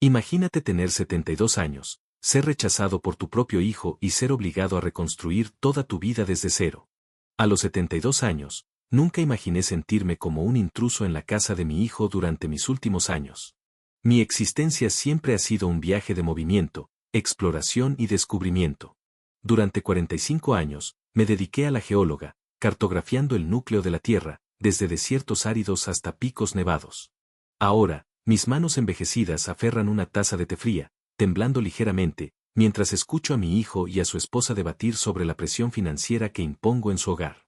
Imagínate tener 72 años, ser rechazado por tu propio hijo y ser obligado a reconstruir toda tu vida desde cero. A los 72 años, nunca imaginé sentirme como un intruso en la casa de mi hijo durante mis últimos años. Mi existencia siempre ha sido un viaje de movimiento, exploración y descubrimiento. Durante 45 años, me dediqué a la geóloga, cartografiando el núcleo de la Tierra, desde desiertos áridos hasta picos nevados. Ahora, mis manos envejecidas aferran una taza de té fría, temblando ligeramente, mientras escucho a mi hijo y a su esposa debatir sobre la presión financiera que impongo en su hogar.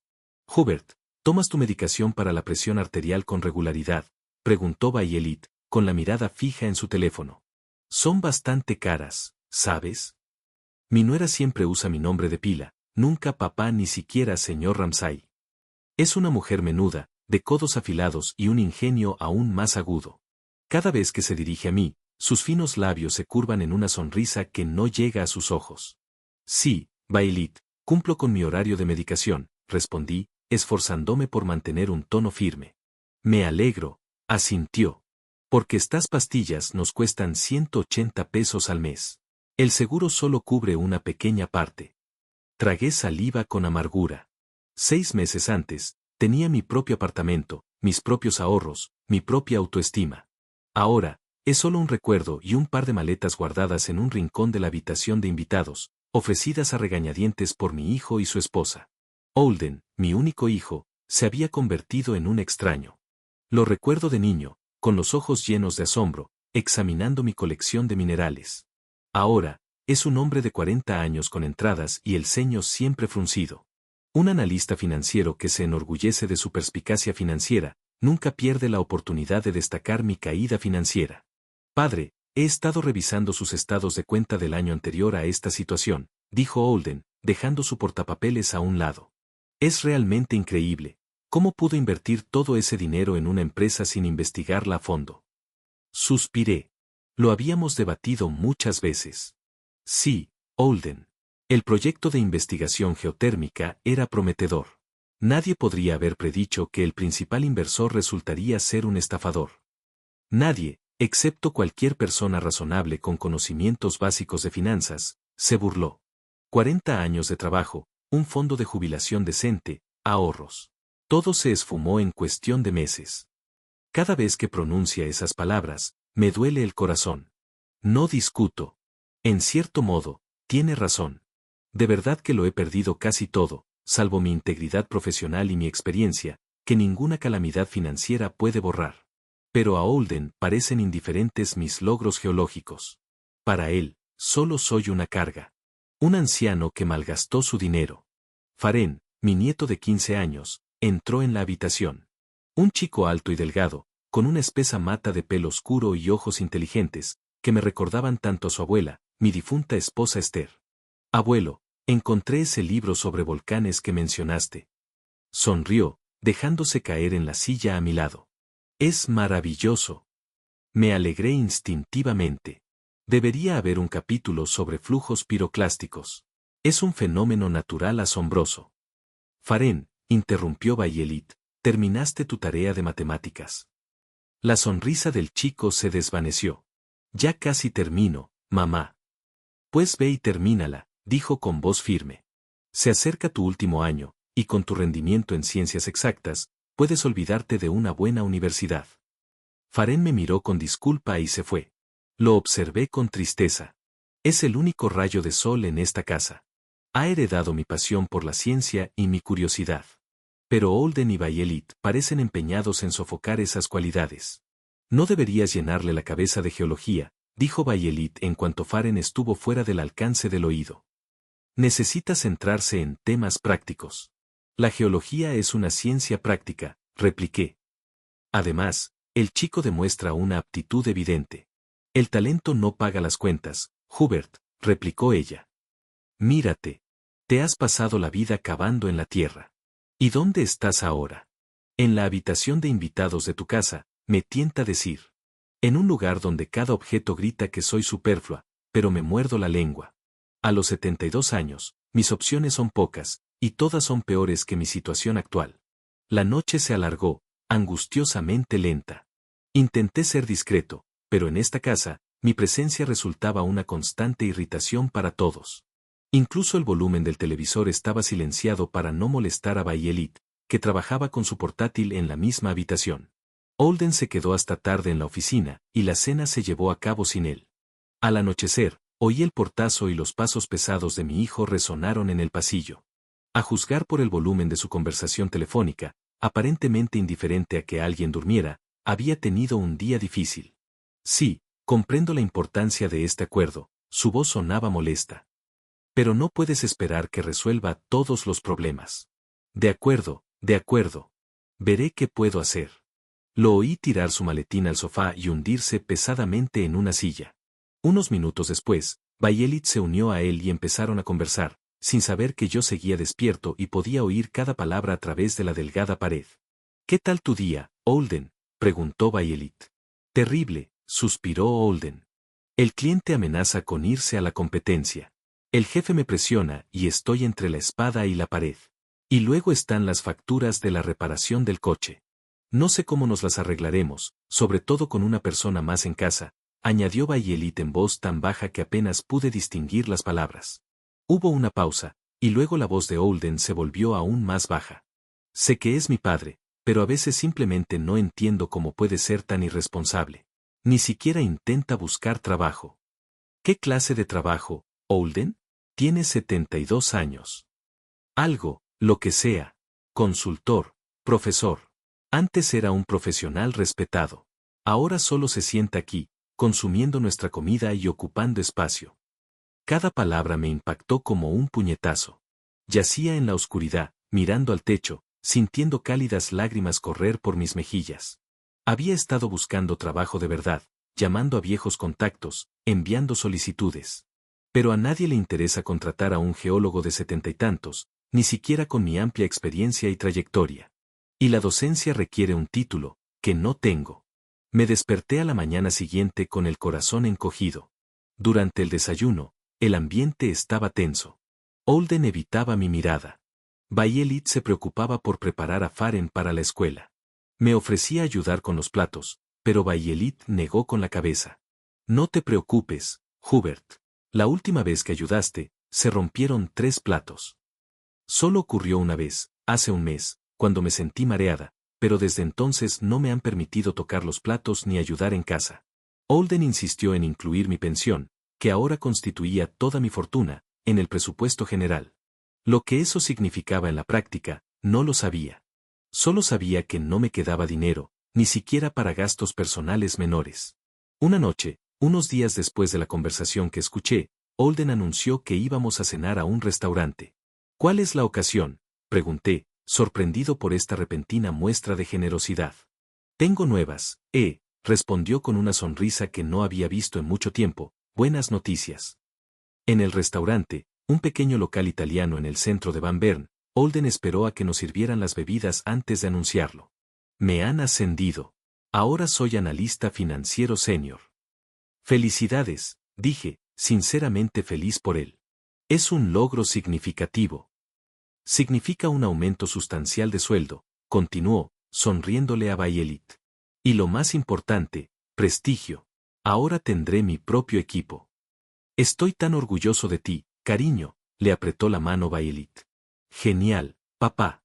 Hubert, ¿tomas tu medicación para la presión arterial con regularidad?, preguntó Bayelit, con la mirada fija en su teléfono. Son bastante caras, ¿sabes? Mi nuera siempre usa mi nombre de pila, nunca papá ni siquiera señor Ramsay. Es una mujer menuda, de codos afilados y un ingenio aún más agudo. Cada vez que se dirige a mí, sus finos labios se curvan en una sonrisa que no llega a sus ojos. Sí, Bayelit, cumplo con mi horario de medicación, respondí, esforzándome por mantener un tono firme. Me alegro, asintió. Porque estas pastillas nos cuestan 180 pesos al mes. El seguro solo cubre una pequeña parte. Tragué saliva con amargura. 6 meses antes, tenía mi propio apartamento, mis propios ahorros, mi propia autoestima. Ahora, es solo un recuerdo y un par de maletas guardadas en un rincón de la habitación de invitados, ofrecidas a regañadientes por mi hijo y su esposa. Holden, mi único hijo, se había convertido en un extraño. Lo recuerdo de niño, con los ojos llenos de asombro, examinando mi colección de minerales. Ahora, es un hombre de 40 años con entradas y el ceño siempre fruncido. Un analista financiero que se enorgullece de su perspicacia financiera, nunca pierde la oportunidad de destacar mi caída financiera. Padre, he estado revisando sus estados de cuenta del año anterior a esta situación, dijo Holden, dejando su portapapeles a un lado. Es realmente increíble. ¿Cómo pudo invertir todo ese dinero en una empresa sin investigarla a fondo? Suspiré. Lo habíamos debatido muchas veces. Sí, Holden. El proyecto de investigación geotérmica era prometedor. Nadie podría haber predicho que el principal inversor resultaría ser un estafador. Nadie, excepto cualquier persona razonable con conocimientos básicos de finanzas, se burló. 40 años de trabajo, un fondo de jubilación decente, ahorros. Todo se esfumó en cuestión de meses. Cada vez que pronuncia esas palabras, me duele el corazón. No discuto. En cierto modo, tiene razón. De verdad que lo he perdido casi todo, salvo mi integridad profesional y mi experiencia, que ninguna calamidad financiera puede borrar. Pero a Holden parecen indiferentes mis logros geológicos. Para él, solo soy una carga. Un anciano que malgastó su dinero. Faren, mi nieto de 15 años, entró en la habitación. Un chico alto y delgado, con una espesa mata de pelo oscuro y ojos inteligentes, que me recordaban tanto a su abuela, mi difunta esposa Esther. Abuelo, encontré ese libro sobre volcanes que mencionaste. Sonrió, dejándose caer en la silla a mi lado. Es maravilloso. Me alegré instintivamente. Debería haber un capítulo sobre flujos piroclásticos. Es un fenómeno natural asombroso. Faren, interrumpió Bayelit, terminaste tu tarea de matemáticas. La sonrisa del chico se desvaneció. Ya casi termino, mamá. Pues ve y termínala, dijo con voz firme. Se acerca tu último año, y con tu rendimiento en ciencias exactas, puedes olvidarte de una buena universidad. Faren me miró con disculpa y se fue. Lo observé con tristeza. Es el único rayo de sol en esta casa. Ha heredado mi pasión por la ciencia y mi curiosidad. Pero Holden y Bayelit parecen empeñados en sofocar esas cualidades. No deberías llenarle la cabeza de geología, dijo Bayelit en cuanto Faren estuvo fuera del alcance del oído. Necesita centrarse en temas prácticos. La geología es una ciencia práctica, repliqué. Además, el chico demuestra una aptitud evidente. El talento no paga las cuentas, Hubert, replicó ella. Mírate. Te has pasado la vida cavando en la tierra. ¿Y dónde estás ahora? En la habitación de invitados de tu casa, me tienta decir. En un lugar donde cada objeto grita que soy superflua, pero me muerdo la lengua. A los 72 años, mis opciones son pocas, y todas son peores que mi situación actual. La noche se alargó, angustiosamente lenta. Intenté ser discreto, pero en esta casa, Mi presencia resultaba una constante irritación para todos. Incluso el volumen del televisor estaba silenciado para no molestar a Violet, que trabajaba con su portátil en la misma habitación. Holden se quedó hasta tarde en la oficina, y la cena se llevó a cabo sin él. Al anochecer, oí el portazo y los pasos pesados de mi hijo resonaron en el pasillo. A juzgar por el volumen de su conversación telefónica, aparentemente indiferente a que alguien durmiera, había tenido un día difícil. Sí, comprendo la importancia de este acuerdo, su voz sonaba molesta. Pero no puedes esperar que resuelva todos los problemas. De acuerdo, de acuerdo. Veré qué puedo hacer. Lo oí tirar su maletín al sofá y hundirse pesadamente en una silla. Unos minutos después, Violet se unió a él y empezaron a conversar, sin saber que yo seguía despierto y podía oír cada palabra a través de la delgada pared. ¿Qué tal tu día, Holden?, preguntó Violet. Terrible, suspiró Holden. El cliente amenaza con irse a la competencia. El jefe me presiona y estoy entre la espada y la pared. Y luego están las facturas de la reparación del coche. No sé cómo nos las arreglaremos, sobre todo con una persona más en casa, añadió Violet en voz tan baja que apenas pude distinguir las palabras. Hubo una pausa, y luego la voz de Holden se volvió aún más baja. Sé que es mi padre, pero a veces simplemente no entiendo cómo puede ser tan irresponsable. Ni siquiera intenta buscar trabajo. ¿Qué clase de trabajo, Holden? Tiene 72 años. Algo, lo que sea. Consultor, profesor. Antes era un profesional respetado. Ahora solo se sienta aquí, consumiendo nuestra comida y ocupando espacio. Cada palabra me impactó como un puñetazo. Yacía en la oscuridad, mirando al techo, sintiendo cálidas lágrimas correr por mis mejillas. Había estado buscando trabajo de verdad, llamando a viejos contactos, enviando solicitudes. Pero a nadie le interesa contratar a un geólogo de 70 y tantos, ni siquiera con mi amplia experiencia y trayectoria. Y la docencia requiere un título, que no tengo. Me desperté a la mañana siguiente con el corazón encogido. Durante el desayuno, el ambiente estaba tenso. Holden evitaba mi mirada. Violet se preocupaba por preparar a Faren para la escuela. Me ofrecía ayudar con los platos, pero Violet negó con la cabeza. No te preocupes, Hubert. La última vez que ayudaste, se rompieron 3 platos. Solo ocurrió una vez, hace un mes, cuando me sentí mareada, pero desde entonces no me han permitido tocar los platos ni ayudar en casa. Holden insistió en incluir mi pensión, que ahora constituía toda mi fortuna, en el presupuesto general. Lo que eso significaba en la práctica, no lo sabía. Solo sabía que no me quedaba dinero, ni siquiera para gastos personales menores. Una noche, unos días después de la conversación que escuché, Holden anunció que íbamos a cenar a un restaurante. ¿Cuál es la ocasión?, pregunté, sorprendido por esta repentina muestra de generosidad. Tengo nuevas, respondió con una sonrisa que no había visto en mucho tiempo, buenas noticias. En el restaurante, un pequeño local italiano en el centro de Van Bern, Holden esperó a que nos sirvieran las bebidas antes de anunciarlo. Me han ascendido. Ahora soy analista financiero senior. Felicidades, dije, sinceramente feliz por él. Es un logro significativo. Significa un aumento sustancial de sueldo, continuó, sonriéndole a Violet. Y lo más importante, prestigio. Ahora tendré mi propio equipo. Estoy tan orgulloso de ti, cariño, le apretó la mano Violet. Genial, papá.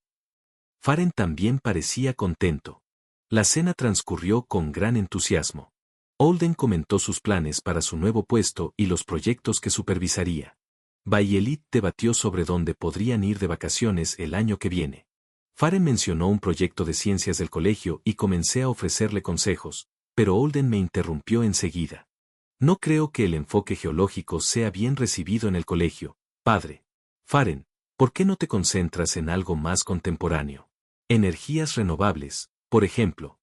Faren también parecía contento. La cena transcurrió con gran entusiasmo. Holden comentó sus planes para su nuevo puesto y los proyectos que supervisaría. Violet debatió sobre dónde podrían ir de vacaciones el año que viene. Faren mencionó un proyecto de ciencias del colegio y comencé a ofrecerle consejos, pero Holden me interrumpió enseguida. No creo que el enfoque geológico sea bien recibido en el colegio, padre. Faren, ¿por qué no te concentras en algo más contemporáneo? Energías renovables, por ejemplo.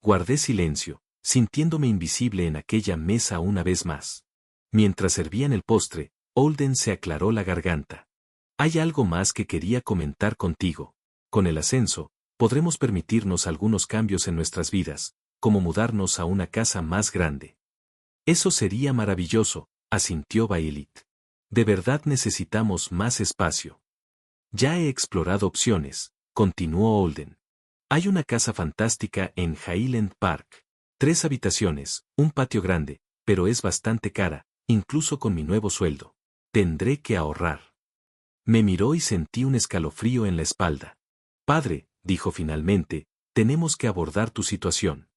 Guardé silencio, sintiéndome invisible en aquella mesa una vez más. Mientras servían el postre, Holden se aclaró la garganta. Hay algo más que quería comentar contigo. Con el ascenso, podremos permitirnos algunos cambios en nuestras vidas, como mudarnos a una casa más grande. Eso sería maravilloso, asintió Violet. De verdad necesitamos más espacio. Ya he explorado opciones, continuó Holden. Hay una casa fantástica en Highland Park. 3 habitaciones, un patio grande, pero es bastante cara, incluso con mi nuevo sueldo. Tendré que ahorrar. Me miró y sentí un escalofrío en la espalda. Padre, dijo finalmente, tenemos que abordar tu situación.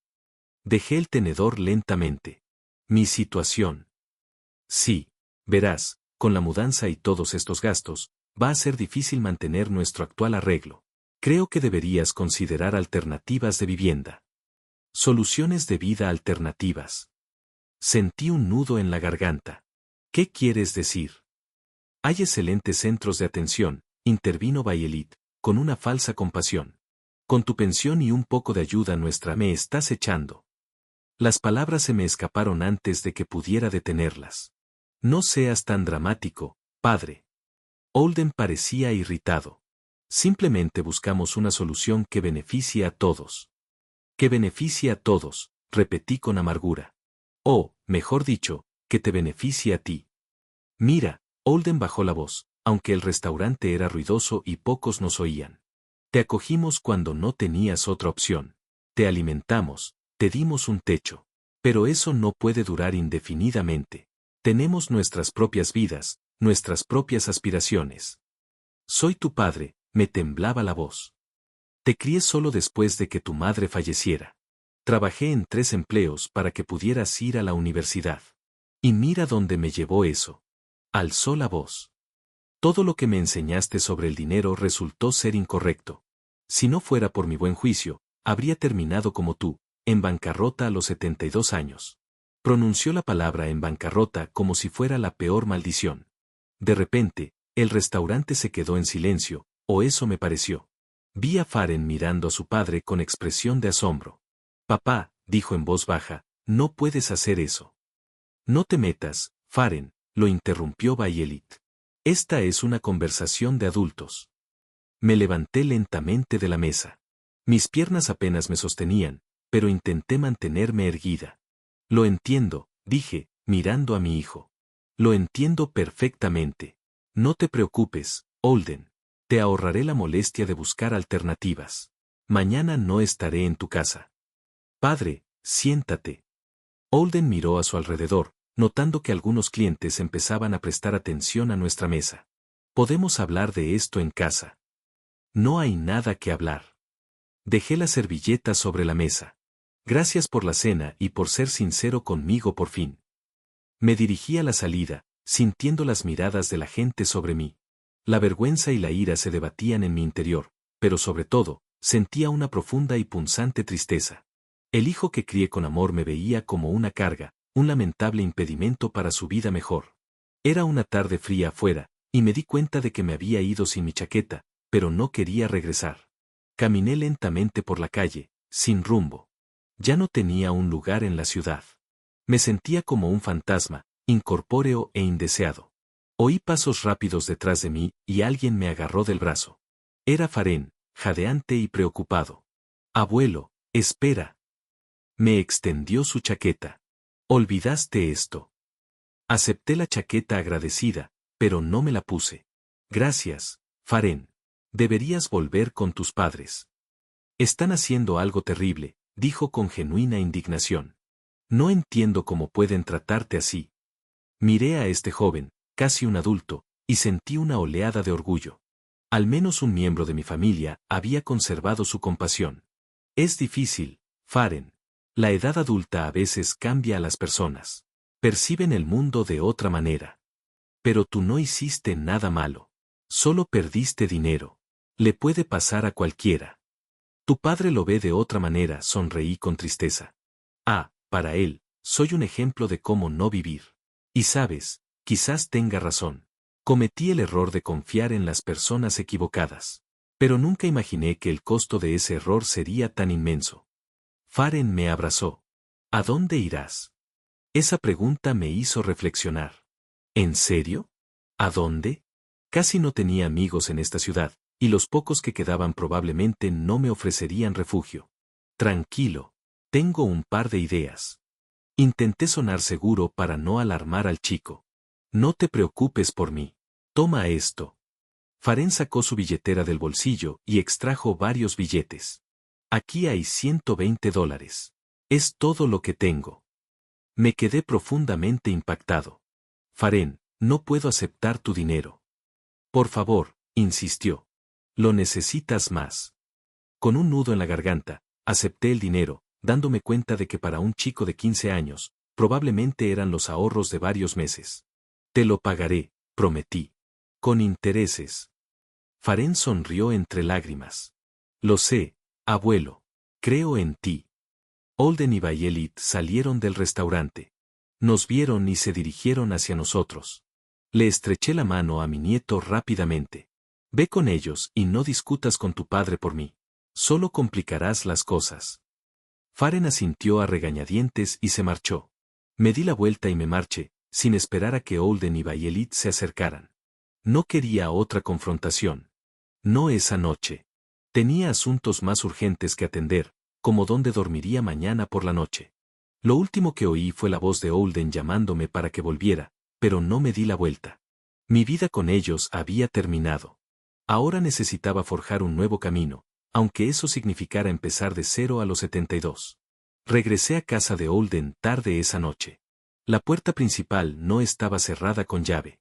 Dejé el tenedor lentamente. Mi situación. Sí, verás, con la mudanza y todos estos gastos, va a ser difícil mantener nuestro actual arreglo. Creo que deberías considerar alternativas de vivienda. Soluciones de vida alternativas. Sentí un nudo en la garganta. ¿Qué quieres decir? Hay excelentes centros de atención, intervino Bayelit, con una falsa compasión. Con tu pensión y un poco de ayuda nuestra me estás echando. Las palabras se me escaparon antes de que pudiera detenerlas. No seas tan dramático, padre. Holden parecía irritado. Simplemente buscamos una solución que beneficie a todos. Que beneficie a todos, repetí con amargura. O, mejor dicho, que te beneficie a ti. Mira, Holden bajó la voz, aunque el restaurante era ruidoso y pocos nos oían. Te acogimos cuando no tenías otra opción. Te alimentamos, te dimos un techo. Pero eso no puede durar indefinidamente. Tenemos nuestras propias vidas, nuestras propias aspiraciones. Soy tu padre, me temblaba la voz. Te crié solo después de que tu madre falleciera. Trabajé en 3 empleos para que pudieras ir a la universidad. Y mira dónde me llevó eso. Alzó la voz. Todo lo que me enseñaste sobre el dinero resultó ser incorrecto. Si no fuera por mi buen juicio, habría terminado como tú, en bancarrota a los 72 años. Pronunció la palabra en bancarrota como si fuera la peor maldición. De repente, el restaurante se quedó en silencio, o eso me pareció. Vi a Faren mirando a su padre con expresión de asombro. Papá, dijo en voz baja, no puedes hacer eso. No te metas, Faren, lo interrumpió Bayelit. Esta es una conversación de adultos. Me levanté lentamente de la mesa. Mis piernas apenas me sostenían, pero intenté mantenerme erguida. Lo entiendo, dije, mirando a mi hijo. Lo entiendo perfectamente. No te preocupes, Holden. Te ahorraré la molestia de buscar alternativas. Mañana no estaré en tu casa. Padre, siéntate. Holden miró a su alrededor, notando que algunos clientes empezaban a prestar atención a nuestra mesa. Podemos hablar de esto en casa. No hay nada que hablar. Dejé la servilleta sobre la mesa. Gracias por la cena y por ser sincero conmigo por fin. Me dirigí a la salida, sintiendo las miradas de la gente sobre mí. La vergüenza y la ira se debatían en mi interior, pero sobre todo, sentía una profunda y punzante tristeza. El hijo que crié con amor me veía como una carga, un lamentable impedimento para su vida mejor. Era una tarde fría afuera, y me di cuenta de que me había ido sin mi chaqueta, pero no quería regresar. Caminé lentamente por la calle, sin rumbo. Ya no tenía un lugar en la ciudad. Me sentía como un fantasma, incorpóreo e indeseado. Oí pasos rápidos detrás de mí y alguien me agarró del brazo. Era Faren, jadeante y preocupado. Abuelo, espera. Me extendió su chaqueta. Olvidaste esto. Acepté la chaqueta agradecida, pero no me la puse. Gracias, Faren. Deberías volver con tus padres. Están haciendo algo terrible, dijo con genuina indignación. No entiendo cómo pueden tratarte así. Miré a este joven, casi un adulto, y sentí una oleada de orgullo. Al menos un miembro de mi familia había conservado su compasión. Es difícil, Faren. La edad adulta a veces cambia a las personas. Perciben el mundo de otra manera. Pero tú no hiciste nada malo. Solo perdiste dinero. Le puede pasar a cualquiera. Tu padre lo ve de otra manera, sonreí con tristeza. Ah, para él, soy un ejemplo de cómo no vivir. Y sabes, quizás tenga razón. Cometí el error de confiar en las personas equivocadas. Pero nunca imaginé que el costo de ese error sería tan inmenso. Faren me abrazó. ¿A dónde irás? Esa pregunta me hizo reflexionar. ¿En serio? ¿A dónde? Casi no tenía amigos en esta ciudad, y los pocos que quedaban probablemente no me ofrecerían refugio. Tranquilo. Tengo un par de ideas. Intenté sonar seguro para no alarmar al chico. No te preocupes por mí. Toma esto. Faren sacó su billetera del bolsillo y extrajo varios billetes. Aquí hay $120. Es todo lo que tengo. Me quedé profundamente impactado. Faren, no puedo aceptar tu dinero. Por favor, insistió. Lo necesitas más. Con un nudo en la garganta, acepté el dinero, dándome cuenta de que para un chico de 15 años, probablemente eran los ahorros de varios meses. Te lo pagaré, prometí. Con intereses. Faren sonrió entre lágrimas. Lo sé, abuelo. Creo en ti. Holden y Bayelit salieron del restaurante. Nos vieron y se dirigieron hacia nosotros. Le estreché la mano a mi nieto rápidamente. Ve con ellos y no discutas con tu padre por mí. Solo complicarás las cosas. Faren asintió a regañadientes y se marchó. Me di la vuelta y me marché, sin esperar a que Holden y Bayelit se acercaran. No quería otra confrontación. No esa noche. Tenía asuntos más urgentes que atender, como dónde dormiría mañana por la noche. Lo último que oí fue la voz de Holden llamándome para que volviera, pero no me di la vuelta. Mi vida con ellos había terminado. Ahora necesitaba forjar un nuevo camino, aunque eso significara empezar de cero a los 72. Regresé a casa de Holden tarde esa noche. La puerta principal no estaba cerrada con llave.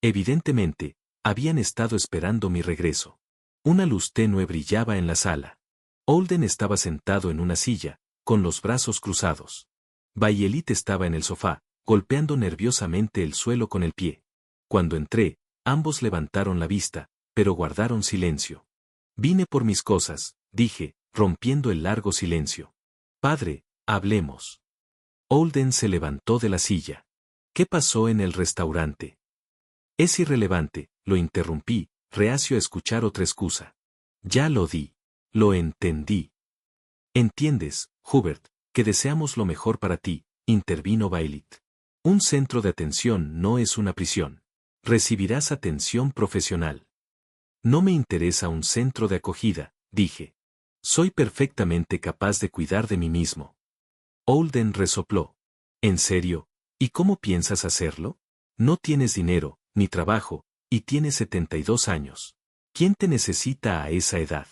Evidentemente, habían estado esperando mi regreso. Una luz tenue brillaba en la sala. Holden estaba sentado en una silla, con los brazos cruzados. Bayelit estaba en el sofá, golpeando nerviosamente el suelo con el pie. Cuando entré, ambos levantaron la vista, pero guardaron silencio. Vine por mis cosas, dije, rompiendo el largo silencio. Padre, hablemos. Holden se levantó de la silla. ¿Qué pasó en el restaurante? Es irrelevante, lo interrumpí, reacio a escuchar otra excusa. Ya lo di. Lo entendí. Entiendes, Hubert, que deseamos lo mejor para ti, intervino Bayelit. Un centro de atención no es una prisión. Recibirás atención profesional. No me interesa un centro de acogida, dije. Soy perfectamente capaz de cuidar de mí mismo. Holden resopló. ¿En serio? ¿Y cómo piensas hacerlo? No tienes dinero, ni trabajo, y tienes 72 años. ¿Quién te necesita a esa edad?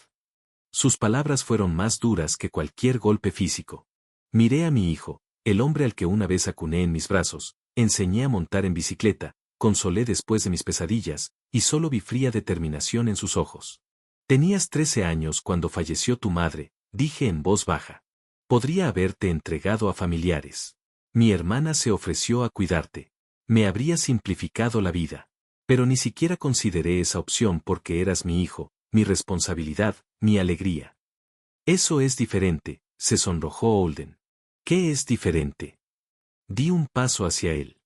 Sus palabras fueron más duras que cualquier golpe físico. Miré a mi hijo, el hombre al que una vez acuné en mis brazos, enseñé a montar en bicicleta, consolé después de mis pesadillas, y solo vi fría determinación en sus ojos. Tenías 13 años cuando falleció tu madre, dije en voz baja. Podría haberte entregado a familiares. Mi hermana se ofreció a cuidarte. Me habría simplificado la vida. Pero ni siquiera consideré esa opción porque eras mi hijo, mi responsabilidad, mi alegría. Eso es diferente, se sonrojó Holden. ¿Qué es diferente? Di un paso hacia él.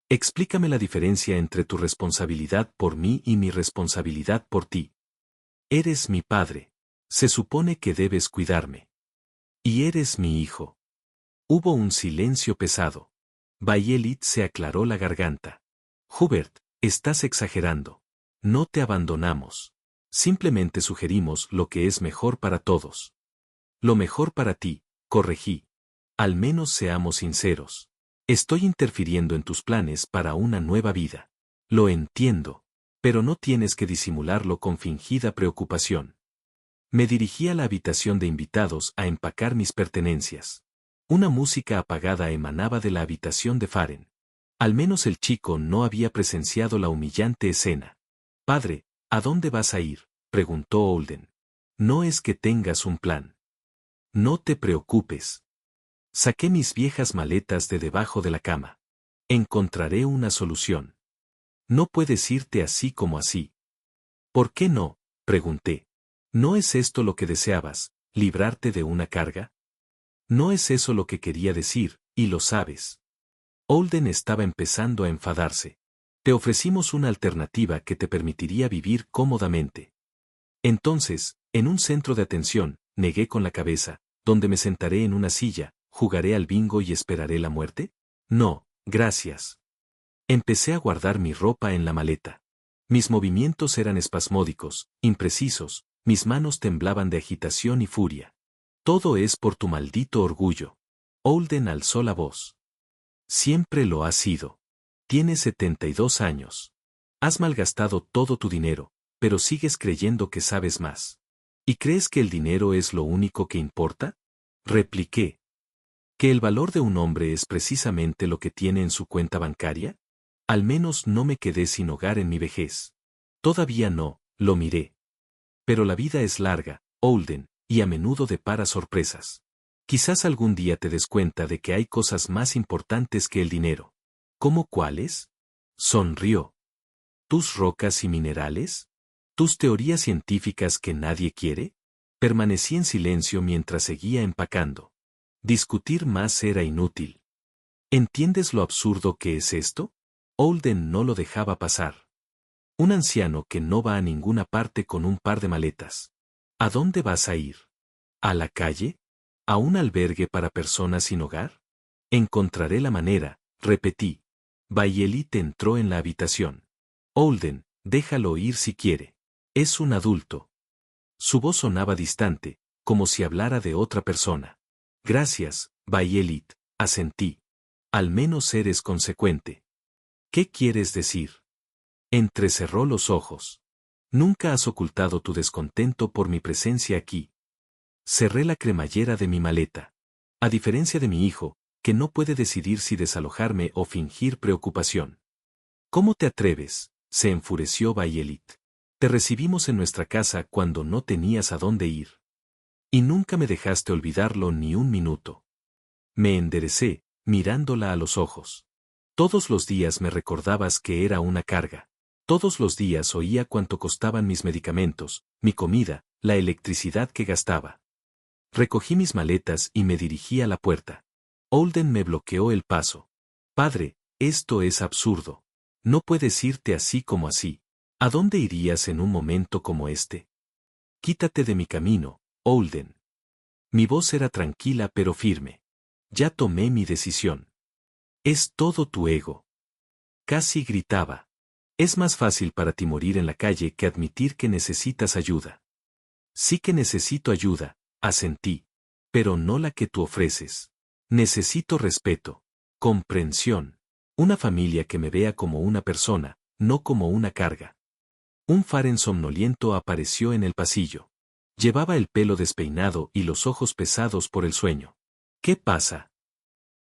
Explícame la diferencia entre tu responsabilidad por mí y mi responsabilidad por ti. Eres mi padre. Se supone que debes cuidarme. Y eres mi hijo. Hubo un silencio pesado. Bayelit se aclaró la garganta. Hubert, estás exagerando. No te abandonamos. Simplemente sugerimos lo que es mejor para todos. Lo mejor para ti, corregí. Al menos seamos sinceros. Estoy interfiriendo en tus planes para una nueva vida. Lo entiendo. Pero no tienes que disimularlo con fingida preocupación. Me dirigí a la habitación de invitados a empacar mis pertenencias. Una música apagada emanaba de la habitación de Faren. Al menos el chico no había presenciado la humillante escena. Padre, ¿a dónde vas a ir?, preguntó Holden. No es que tengas un plan. No te preocupes. Saqué mis viejas maletas de debajo de la cama. Encontraré una solución. No puedes irte así como así. ¿Por qué no?, pregunté. ¿No es esto lo que deseabas, librarte de una carga? No es eso lo que quería decir, y lo sabes. Holden estaba empezando a enfadarse. Te ofrecimos una alternativa que te permitiría vivir cómodamente. Entonces, en un centro de atención, negué con la cabeza, donde me sentaré en una silla, jugaré al bingo y esperaré la muerte. No, gracias. Empecé a guardar mi ropa en la maleta. Mis movimientos eran espasmódicos, imprecisos, mis manos temblaban de agitación y furia. Todo es por tu maldito orgullo. Holden alzó la voz. Siempre lo has sido. Tienes 72 años. Has malgastado todo tu dinero, pero sigues creyendo que sabes más. ¿Y crees que el dinero es lo único que importa? Repliqué. ¿Que el valor de un hombre es precisamente lo que tiene en su cuenta bancaria? Al menos no me quedé sin hogar en mi vejez. Todavía no, lo miré. Pero la vida es larga, Holden, y a menudo depara sorpresas. Quizás algún día te des cuenta de que hay cosas más importantes que el dinero. ¿Cómo cuáles? Sonrió. ¿Tus rocas y minerales? ¿Tus teorías científicas que nadie quiere? Permanecí en silencio mientras seguía empacando. Discutir más era inútil. ¿Entiendes lo absurdo que es esto? Holden no lo dejaba pasar. Un anciano que no va a ninguna parte con un par de maletas. ¿A dónde vas a ir? ¿A la calle? ¿A un albergue para personas sin hogar? Encontraré la manera, repetí. Bayelit entró en la habitación. Holden, déjalo ir si quiere. Es un adulto. Su voz sonaba distante, como si hablara de otra persona. Gracias, Bayelit, asentí. Al menos eres consecuente. ¿Qué quieres decir? Entrecerró los ojos. Nunca has ocultado tu descontento por mi presencia aquí. Cerré la cremallera de mi maleta. A diferencia de mi hijo, que no puede decidir si desalojarme o fingir preocupación. ¿Cómo te atreves? Se enfureció Bayelit. Te recibimos en nuestra casa cuando no tenías a dónde ir. Y nunca me dejaste olvidarlo ni un minuto. Me enderecé, mirándola a los ojos. Todos los días me recordabas que era una carga. Todos los días oía cuánto costaban mis medicamentos, mi comida, la electricidad que gastaba. Recogí mis maletas y me dirigí a la puerta. Holden me bloqueó el paso. Padre, esto es absurdo. No puedes irte así como así. ¿A dónde irías en un momento como este? Quítate de mi camino, Holden. Mi voz era tranquila pero firme. Ya tomé mi decisión. Es todo tu ego. Casi gritaba. Es más fácil para ti morir en la calle que admitir que necesitas ayuda. Sí que necesito ayuda, asentí. Pero no la que tú ofreces. Necesito respeto, comprensión. Una familia que me vea como una persona, no como una carga. Un Faren somnoliento apareció en el pasillo. Llevaba el pelo despeinado y los ojos pesados por el sueño. ¿Qué pasa?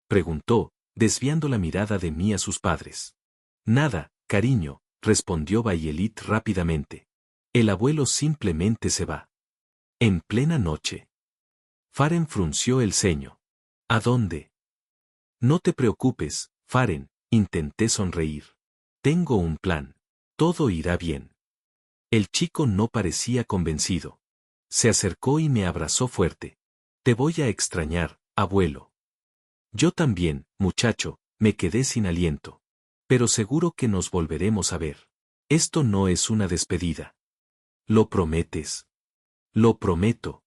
Preguntó, desviando la mirada de mí a sus padres. Nada, cariño, respondió Bayelit rápidamente. El abuelo simplemente se va. En plena noche. Faren frunció el ceño. ¿A dónde? No te preocupes, Faren, intenté sonreír. Tengo un plan. Todo irá bien. El chico no parecía convencido. Se acercó y me abrazó fuerte. Te voy a extrañar, abuelo. Yo también, muchacho, me quedé sin aliento. Pero seguro que nos volveremos a ver. Esto no es una despedida. ¿Lo prometes? Lo prometo.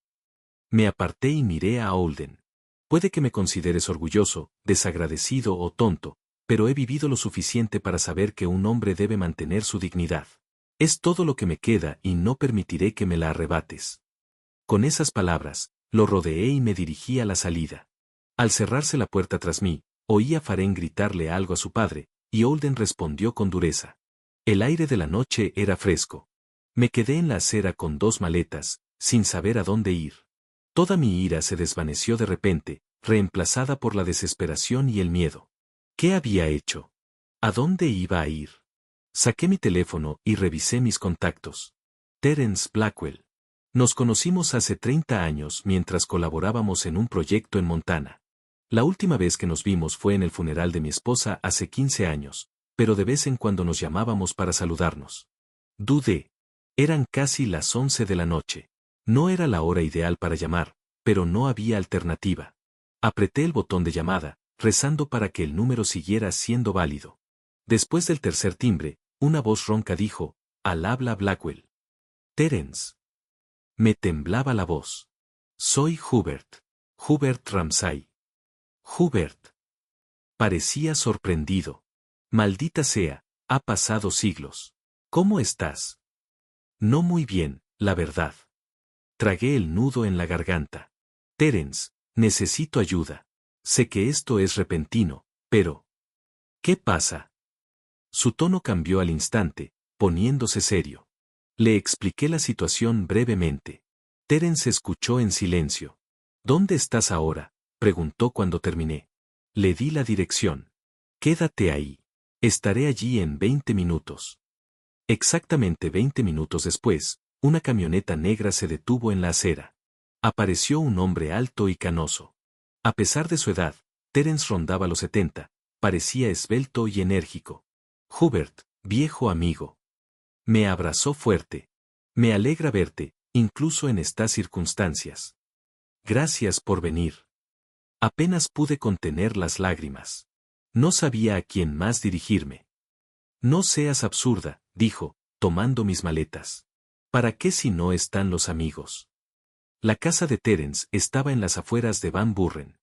Me aparté y miré a Holden. Puede que me consideres orgulloso, desagradecido o tonto, pero he vivido lo suficiente para saber que un hombre debe mantener su dignidad. Es todo lo que me queda y no permitiré que me la arrebates. Con esas palabras, lo rodeé y me dirigí a la salida. Al cerrarse la puerta tras mí, oí a Faren gritarle algo a su padre, y Holden respondió con dureza. El aire de la noche era fresco. Me quedé en la acera con 2 maletas, sin saber a dónde ir. Toda mi ira se desvaneció de repente, reemplazada por la desesperación y el miedo. ¿Qué había hecho? ¿A dónde iba a ir? Saqué mi teléfono y revisé mis contactos. Terence Blackwell. Nos conocimos hace 30 años mientras colaborábamos en un proyecto en Montana. La última vez que nos vimos fue en el funeral de mi esposa hace 15 años, pero de vez en cuando nos llamábamos para saludarnos. Dudé. Eran casi las 11 de la noche. No era la hora ideal para llamar, pero no había alternativa. Apreté el botón de llamada, rezando para que el número siguiera siendo válido. Después del tercer timbre, una voz ronca dijo, al habla Blackwell. Terence. Me temblaba la voz. Soy Hubert. Hubert Ramsay. Hubert. Parecía sorprendido. Maldita sea, ha pasado siglos. ¿Cómo estás? No muy bien, la verdad. Tragué el nudo en la garganta. Terence, necesito ayuda. Sé que esto es repentino, pero... ¿Qué pasa? Su tono cambió al instante, poniéndose serio. Le expliqué la situación brevemente. Terence escuchó en silencio. ¿Dónde estás ahora, preguntó cuando terminé. Le di la dirección. Quédate ahí. Estaré allí en 20 minutos. Exactamente 20 minutos después, una camioneta negra se detuvo en la acera. Apareció un hombre alto y canoso. A pesar de su edad, Terence rondaba los 70, parecía esbelto y enérgico. Hubert, viejo amigo. Me abrazó fuerte. Me alegra verte, incluso en estas circunstancias. Gracias por venir. Apenas pude contener las lágrimas. No sabía a quién más dirigirme. No seas absurda, dijo, tomando mis maletas. ¿Para qué si no están los amigos? La casa de Terence estaba en las afueras de Van Buren.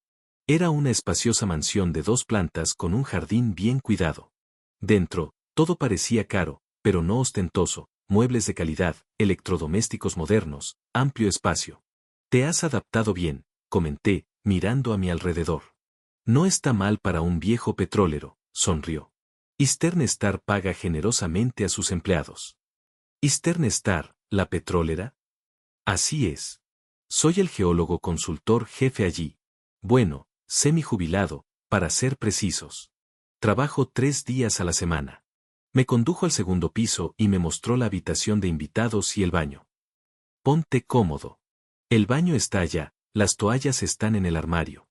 Era una espaciosa mansión de 2 plantas con un jardín bien cuidado. Dentro, todo parecía caro, pero no ostentoso, muebles de calidad, electrodomésticos modernos, amplio espacio. Te has adaptado bien, comenté, mirando a mi alrededor. No está mal para un viejo petrolero, sonrió. Eastern Star paga generosamente a sus empleados. Eastern Star, ¿la petrolera? Así es. Soy el geólogo consultor jefe allí. Bueno, semi-jubilado, para ser precisos. Trabajo 3 días a la semana. Me condujo al segundo piso y me mostró la habitación de invitados y el baño. Ponte cómodo. El baño está allá, las toallas están en el armario.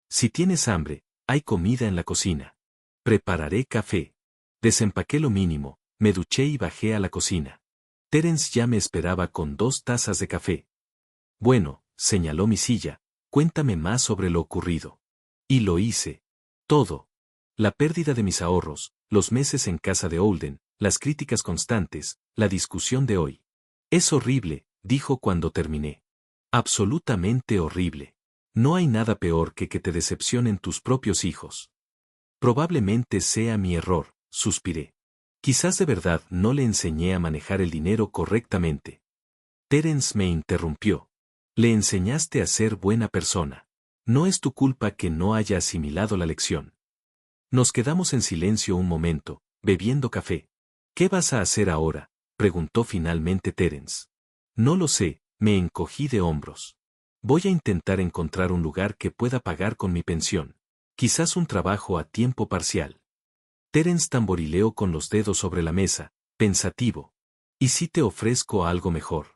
Si tienes hambre, hay comida en la cocina. Prepararé café. Desempaqué lo mínimo, me duché y bajé a la cocina. Terence ya me esperaba con 2 tazas de café. Bueno, señaló mi silla, cuéntame más sobre lo ocurrido. Y lo hice. Todo. La pérdida de mis ahorros, los meses en casa de Olden, las críticas constantes, la discusión de hoy. Es horrible, dijo cuando terminé. Absolutamente horrible. No hay nada peor que te decepcionen tus propios hijos. Probablemente sea mi error, suspiré. Quizás de verdad no le enseñé a manejar el dinero correctamente. Terence me interrumpió. Le enseñaste a ser buena persona. No es tu culpa que no haya asimilado la lección. Nos quedamos en silencio un momento, bebiendo café. ¿Qué vas a hacer ahora?, preguntó finalmente Terence. No lo sé, me encogí de hombros. Voy a intentar encontrar un lugar que pueda pagar con mi pensión. Quizás un trabajo a tiempo parcial. Terence tamborileó con los dedos sobre la mesa, pensativo. ¿Y si te ofrezco algo mejor?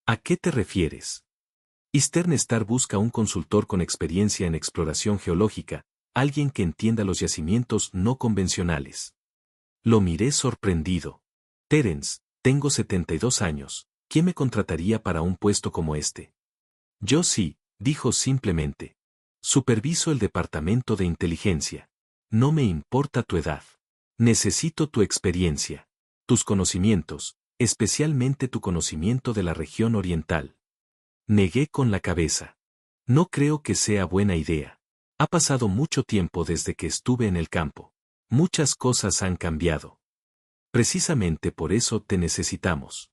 ¿A qué te refieres? Eastern Star busca un consultor con experiencia en exploración geológica, alguien que entienda los yacimientos no convencionales. Lo miré sorprendido. Terence, tengo 72 años, ¿quién me contrataría para un puesto como este? Yo sí, dijo simplemente. Superviso el departamento de inteligencia. No me importa tu edad. Necesito tu experiencia. Tus conocimientos, especialmente tu conocimiento de la región oriental. Negué con la cabeza. No creo que sea buena idea. Ha pasado mucho tiempo desde que estuve en el campo. Muchas cosas han cambiado. Precisamente por eso te necesitamos.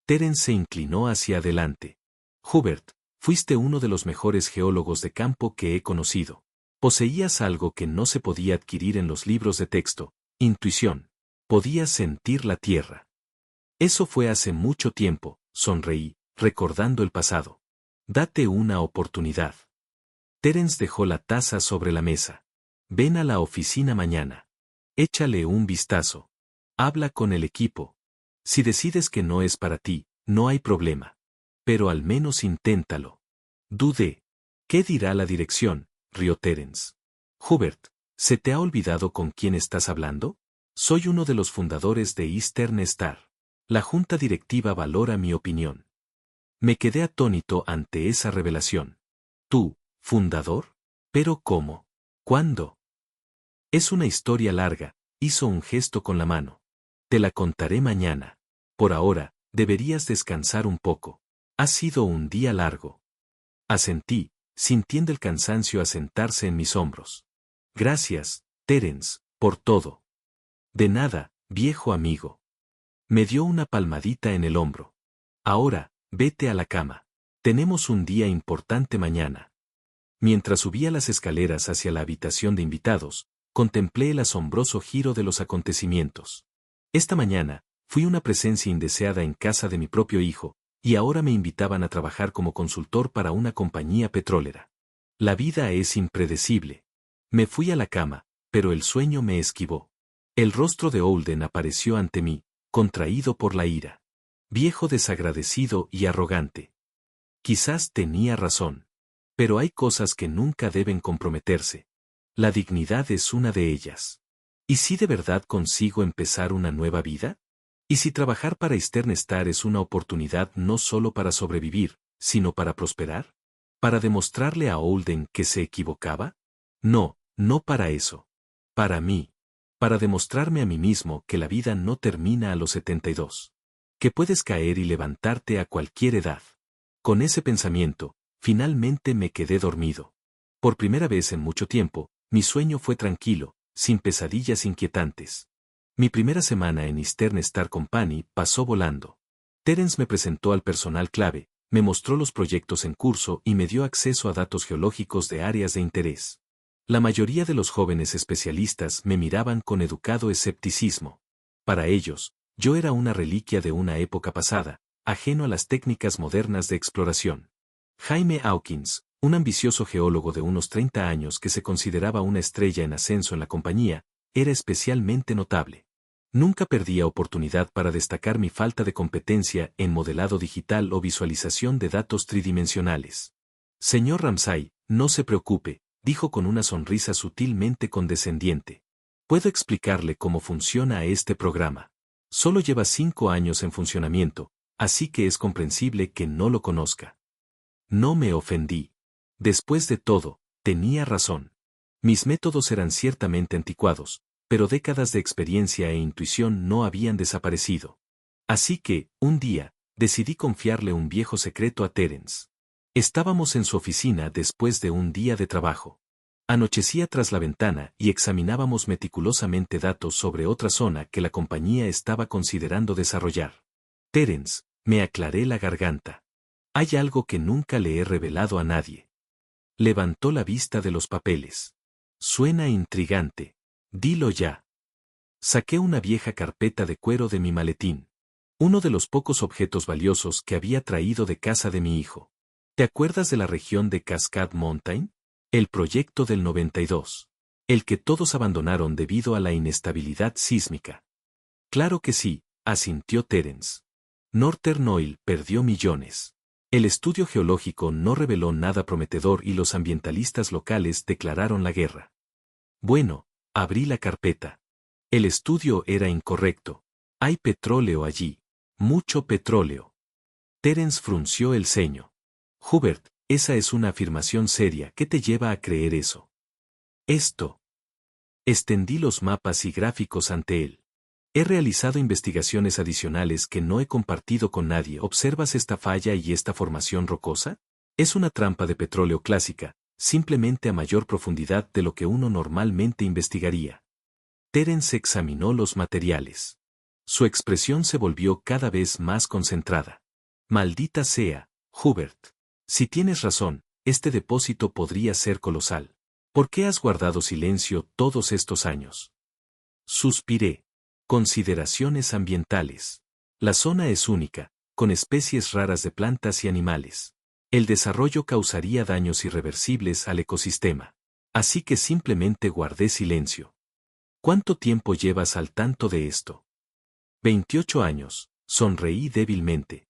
Terence se inclinó hacia adelante. Hubert, fuiste uno de los mejores geólogos de campo que he conocido. Poseías algo que no se podía adquirir en los libros de texto, intuición. Podías sentir la tierra. Eso fue hace mucho tiempo, sonreí, recordando el pasado. Date una oportunidad. Terence dejó la taza sobre la mesa. Ven a la oficina mañana. Échale un vistazo. Habla con el equipo. Si decides que no es para ti, no hay problema. Pero al menos inténtalo. Dudé. ¿Qué dirá la dirección?, rió Terence. Hubert, ¿se te ha olvidado con quién estás hablando? Soy uno de los fundadores de Eastern Star. La junta directiva valora mi opinión. Me quedé atónito ante esa revelación. ¿Tú, fundador? ¿Pero cómo? ¿Cuándo? Es una historia larga, hizo un gesto con la mano. Te la contaré mañana. Por ahora, deberías descansar un poco. Ha sido un día largo. Asentí, sintiendo el cansancio asentarse en mis hombros. Gracias, Terence, por todo. De nada, viejo amigo. Me dio una palmadita en el hombro. Ahora, vete a la cama. Tenemos un día importante mañana. Mientras subía las escaleras hacia la habitación de invitados, contemplé el asombroso giro de los acontecimientos. Esta mañana, fui una presencia indeseada en casa de mi propio hijo, y ahora me invitaban a trabajar como consultor para una compañía petrolera. La vida es impredecible. Me fui a la cama, pero el sueño me esquivó. El rostro de Holden apareció ante mí, contraído por la ira. Viejo desagradecido y arrogante. Quizás tenía razón. Pero hay cosas que nunca deben comprometerse. La dignidad es una de ellas. ¿Y si de verdad consigo empezar una nueva vida? ¿Y si trabajar para Eastern Star es una oportunidad no solo para sobrevivir, sino para prosperar? ¿Para demostrarle a Holden que se equivocaba? No, no para eso. Para mí. Para demostrarme a mí mismo que la vida no termina a los 72. Que puedes caer y levantarte a cualquier edad. Con ese pensamiento, finalmente me quedé dormido. Por primera vez en mucho tiempo, mi sueño fue tranquilo, sin pesadillas inquietantes. Mi primera semana en Eastern Star Company pasó volando. Terence me presentó al personal clave, me mostró los proyectos en curso y me dio acceso a datos geológicos de áreas de interés. La mayoría de los jóvenes especialistas me miraban con educado escepticismo. Para ellos, yo era una reliquia de una época pasada, ajeno a las técnicas modernas de exploración. Jaime Hawkins, un ambicioso geólogo de unos 30 años que se consideraba una estrella en ascenso en la compañía, era especialmente notable. Nunca perdía oportunidad para destacar mi falta de competencia en modelado digital o visualización de datos tridimensionales. Señor Ramsay, no se preocupe, dijo con una sonrisa sutilmente condescendiente. Puedo explicarle cómo funciona este programa. Solo lleva 5 años en funcionamiento, así que es comprensible que no lo conozca. No me ofendí. Después de todo, tenía razón. Mis métodos eran ciertamente anticuados, pero décadas de experiencia e intuición no habían desaparecido. Así que, un día, decidí confiarle un viejo secreto a Terence. Estábamos en su oficina después de un día de trabajo. Anochecía tras la ventana y examinábamos meticulosamente datos sobre otra zona que la compañía estaba considerando desarrollar. Terence, me aclaré la garganta. Hay algo que nunca le he revelado a nadie. Levantó la vista de los papeles. Suena intrigante. Dilo ya. Saqué una vieja carpeta de cuero de mi maletín. Uno de los pocos objetos valiosos que había traído de casa de mi hijo. ¿Te acuerdas de la región de Cascade Mountain? El proyecto del 92. El que todos abandonaron debido a la inestabilidad sísmica. Claro que sí, asintió Terence. Northern Oil perdió millones. El estudio geológico no reveló nada prometedor y los ambientalistas locales declararon la guerra. Bueno, abrí la carpeta. El estudio era incorrecto. Hay petróleo allí. Mucho petróleo. Terence frunció el ceño. Hubert, esa es una afirmación seria. ¿Qué te lleva a creer eso? Esto. Extendí los mapas y gráficos ante él. He realizado investigaciones adicionales que no he compartido con nadie. ¿Observas esta falla y esta formación rocosa? Es una trampa de petróleo clásica, simplemente a mayor profundidad de lo que uno normalmente investigaría. Terence examinó los materiales. Su expresión se volvió cada vez más concentrada. Maldita sea, Hubert. Si tienes razón, este depósito podría ser colosal. ¿Por qué has guardado silencio todos estos años? Suspiré. Consideraciones ambientales. La zona es única, con especies raras de plantas y animales. El desarrollo causaría daños irreversibles al ecosistema. Así que simplemente guardé silencio. ¿Cuánto tiempo llevas al tanto de esto? 28 años, sonreí débilmente.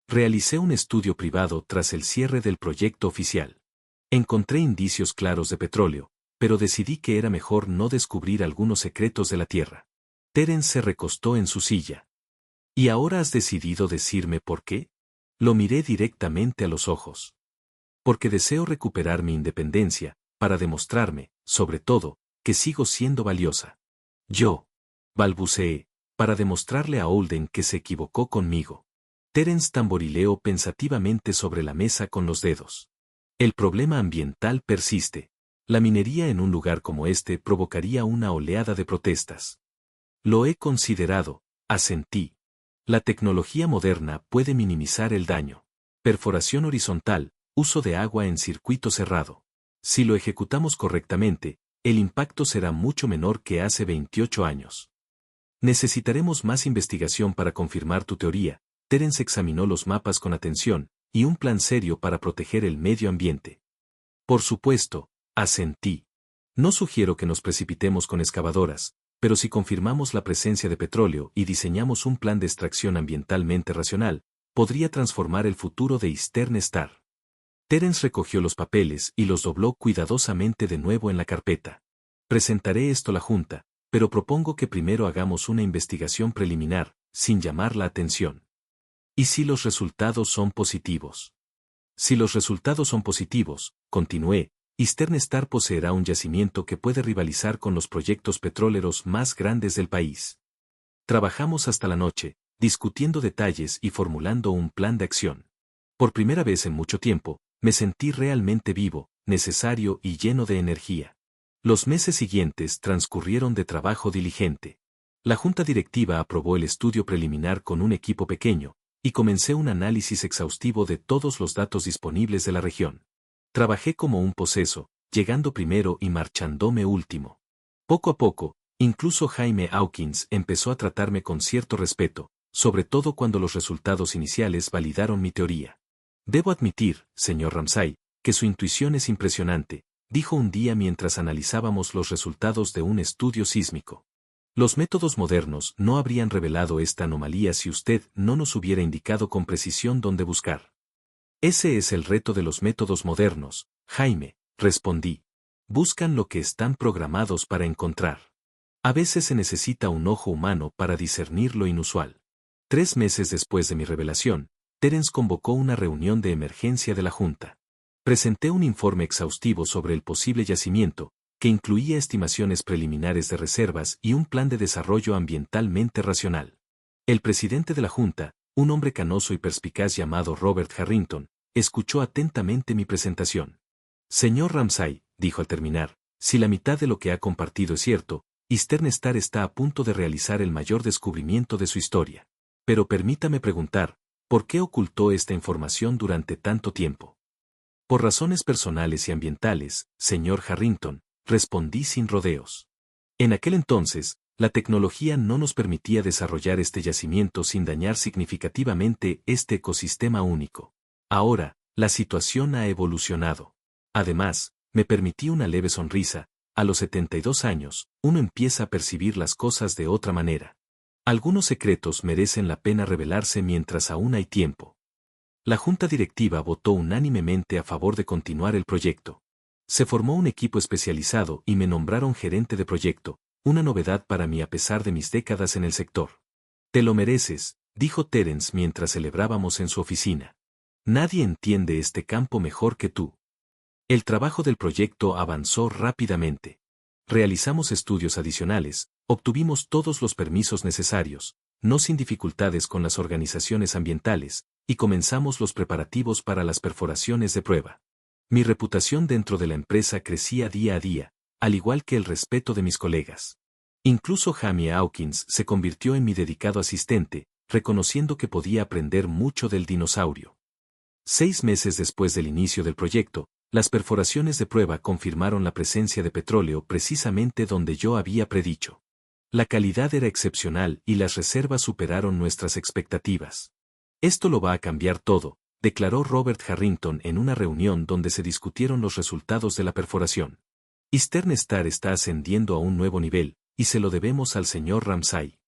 Realicé un estudio privado tras el cierre del proyecto oficial. Encontré indicios claros de petróleo, pero decidí que era mejor no descubrir algunos secretos de la Tierra. Terence se recostó en su silla. ¿Y ahora has decidido decirme por qué? Lo miré directamente a los ojos. Porque deseo recuperar mi independencia, para demostrarme, sobre todo, que sigo siendo valiosa. Yo. Balbuceé, para demostrarle a Holden que se equivocó conmigo. Terence tamborileó pensativamente sobre la mesa con los dedos. El problema ambiental persiste. La minería en un lugar como este provocaría una oleada de protestas. Lo he considerado, asentí. La tecnología moderna puede minimizar el daño. Perforación horizontal, uso de agua en circuito cerrado. Si lo ejecutamos correctamente, el impacto será mucho menor que hace 28 años. Necesitaremos más investigación para confirmar tu teoría. Terence examinó los mapas con atención, y un plan serio para proteger el medio ambiente. Por supuesto, asentí. No sugiero que nos precipitemos con excavadoras, pero si confirmamos la presencia de petróleo y diseñamos un plan de extracción ambientalmente racional, podría transformar el futuro de Eastern Star. Terence recogió los papeles y los dobló cuidadosamente de nuevo en la carpeta. Presentaré esto a la Junta, pero propongo que primero hagamos una investigación preliminar, sin llamar la atención. ¿Y si los resultados son positivos? Si los resultados son positivos, continué, Eastern Star poseerá un yacimiento que puede rivalizar con los proyectos petroleros más grandes del país. Trabajamos hasta la noche, discutiendo detalles y formulando un plan de acción. Por primera vez en mucho tiempo, me sentí realmente vivo, necesario y lleno de energía. Los meses siguientes transcurrieron de trabajo diligente. La junta directiva aprobó el estudio preliminar con un equipo pequeño, y comencé un análisis exhaustivo de todos los datos disponibles de la región. Trabajé como un poseso, llegando primero y marchándome último. Poco a poco, incluso Jaime Hawkins empezó a tratarme con cierto respeto, sobre todo cuando los resultados iniciales validaron mi teoría. Debo admitir, señor Ramsay, que su intuición es impresionante, dijo un día mientras analizábamos los resultados de un estudio sísmico. Los métodos modernos no habrían revelado esta anomalía si usted no nos hubiera indicado con precisión dónde buscar. Ese es el reto de los métodos modernos, Jaime, respondí. Buscan lo que están programados para encontrar. A veces se necesita un ojo humano para discernir lo inusual. 3 meses después de mi revelación, Terence convocó una reunión de emergencia de la Junta. Presenté un informe exhaustivo sobre el posible yacimiento, que incluía estimaciones preliminares de reservas y un plan de desarrollo ambientalmente racional. El presidente de la Junta, un hombre canoso y perspicaz llamado Robert Harrington, escuchó atentamente mi presentación. Señor Ramsay, dijo al terminar, si la mitad de lo que ha compartido es cierto, Eastern Star está a punto de realizar el mayor descubrimiento de su historia. Pero permítame preguntar, ¿por qué ocultó esta información durante tanto tiempo? Por razones personales y ambientales, señor Harrington, respondí sin rodeos. En aquel entonces, la tecnología no nos permitía desarrollar este yacimiento sin dañar significativamente este ecosistema único. Ahora, la situación ha evolucionado. Además, me permití una leve sonrisa, a los 72 años, uno empieza a percibir las cosas de otra manera. Algunos secretos merecen la pena revelarse mientras aún hay tiempo. La junta directiva votó unánimemente a favor de continuar el proyecto. Se formó un equipo especializado y me nombraron gerente de proyecto, una novedad para mí a pesar de mis décadas en el sector. Te lo mereces, dijo Terence mientras celebrábamos en su oficina. Nadie entiende este campo mejor que tú. El trabajo del proyecto avanzó rápidamente. Realizamos estudios adicionales, obtuvimos todos los permisos necesarios, no sin dificultades con las organizaciones ambientales, y comenzamos los preparativos para las perforaciones de prueba. Mi reputación dentro de la empresa crecía día a día, al igual que el respeto de mis colegas. Incluso Jaime Hawkins se convirtió en mi dedicado asistente, reconociendo que podía aprender mucho del dinosaurio. 6 meses después del inicio del proyecto, las perforaciones de prueba confirmaron la presencia de petróleo precisamente donde yo había predicho. La calidad era excepcional y las reservas superaron nuestras expectativas. Esto lo va a cambiar todo, declaró Robert Harrington en una reunión donde se discutieron los resultados de la perforación. Eastern Star está ascendiendo a un nuevo nivel, y se lo debemos al señor Ramsay.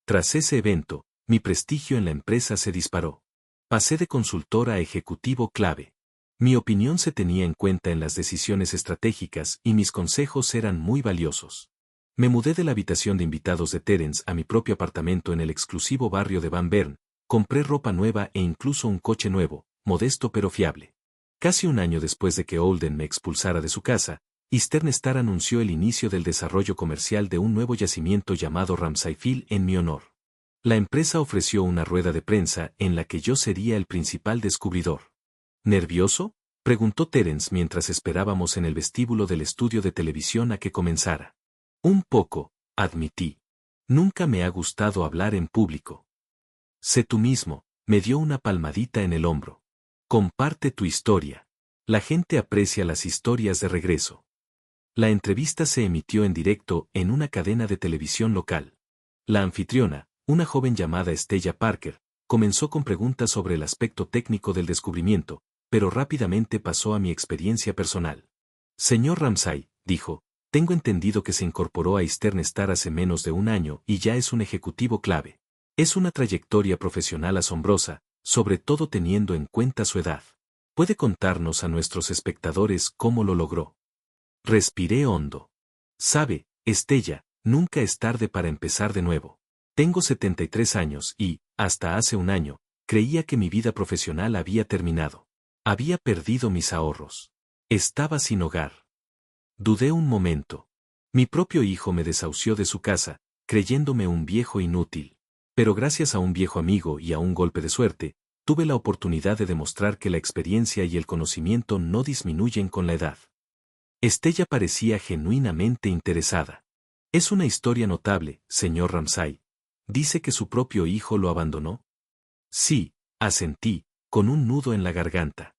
Tras ese evento, mi prestigio en la empresa se disparó. Pasé de consultor a ejecutivo clave. Mi opinión se tenía en cuenta en las decisiones estratégicas y mis consejos eran muy valiosos. Me mudé de la habitación de invitados de Terence a mi propio apartamento en el exclusivo barrio de Van Bern, compré ropa nueva e incluso un coche nuevo, modesto pero fiable. Casi un año después de que Holden me expulsara de su casa, Eastern Star anunció el inicio del desarrollo comercial de un nuevo yacimiento llamado Ramsay Field en mi honor. La empresa ofreció una rueda de prensa en la que yo sería el principal descubridor. ¿Nervioso?, preguntó Terence mientras esperábamos en el vestíbulo del estudio de televisión a que comenzara. Un poco, admití. Nunca me ha gustado hablar en público. Sé tú mismo, me dio una palmadita en el hombro. Comparte tu historia. La gente aprecia las historias de regreso. La entrevista se emitió en directo en una cadena de televisión local. La anfitriona, una joven llamada Stella Parker, comenzó con preguntas sobre el aspecto técnico del descubrimiento, pero rápidamente pasó a mi experiencia personal. Señor Ramsay, dijo, tengo entendido que se incorporó a Eastern Star hace menos de un año y ya es un ejecutivo clave. Es una trayectoria profesional asombrosa, sobre todo teniendo en cuenta su edad. ¿Puede contarnos a nuestros espectadores cómo lo logró? Respiré hondo. Sabe, Estella, nunca es tarde para empezar de nuevo. Tengo 73 años y, hasta hace un año, creía que mi vida profesional había terminado. Había perdido mis ahorros. Estaba sin hogar. Dudé un momento. Mi propio hijo me desahució de su casa, creyéndome un viejo inútil. Pero gracias a un viejo amigo y a un golpe de suerte, tuve la oportunidad de demostrar que la experiencia y el conocimiento no disminuyen con la edad. Estella parecía genuinamente interesada. Es una historia notable, señor Ramsay. ¿Dice que su propio hijo lo abandonó? Sí, asentí, con un nudo en la garganta.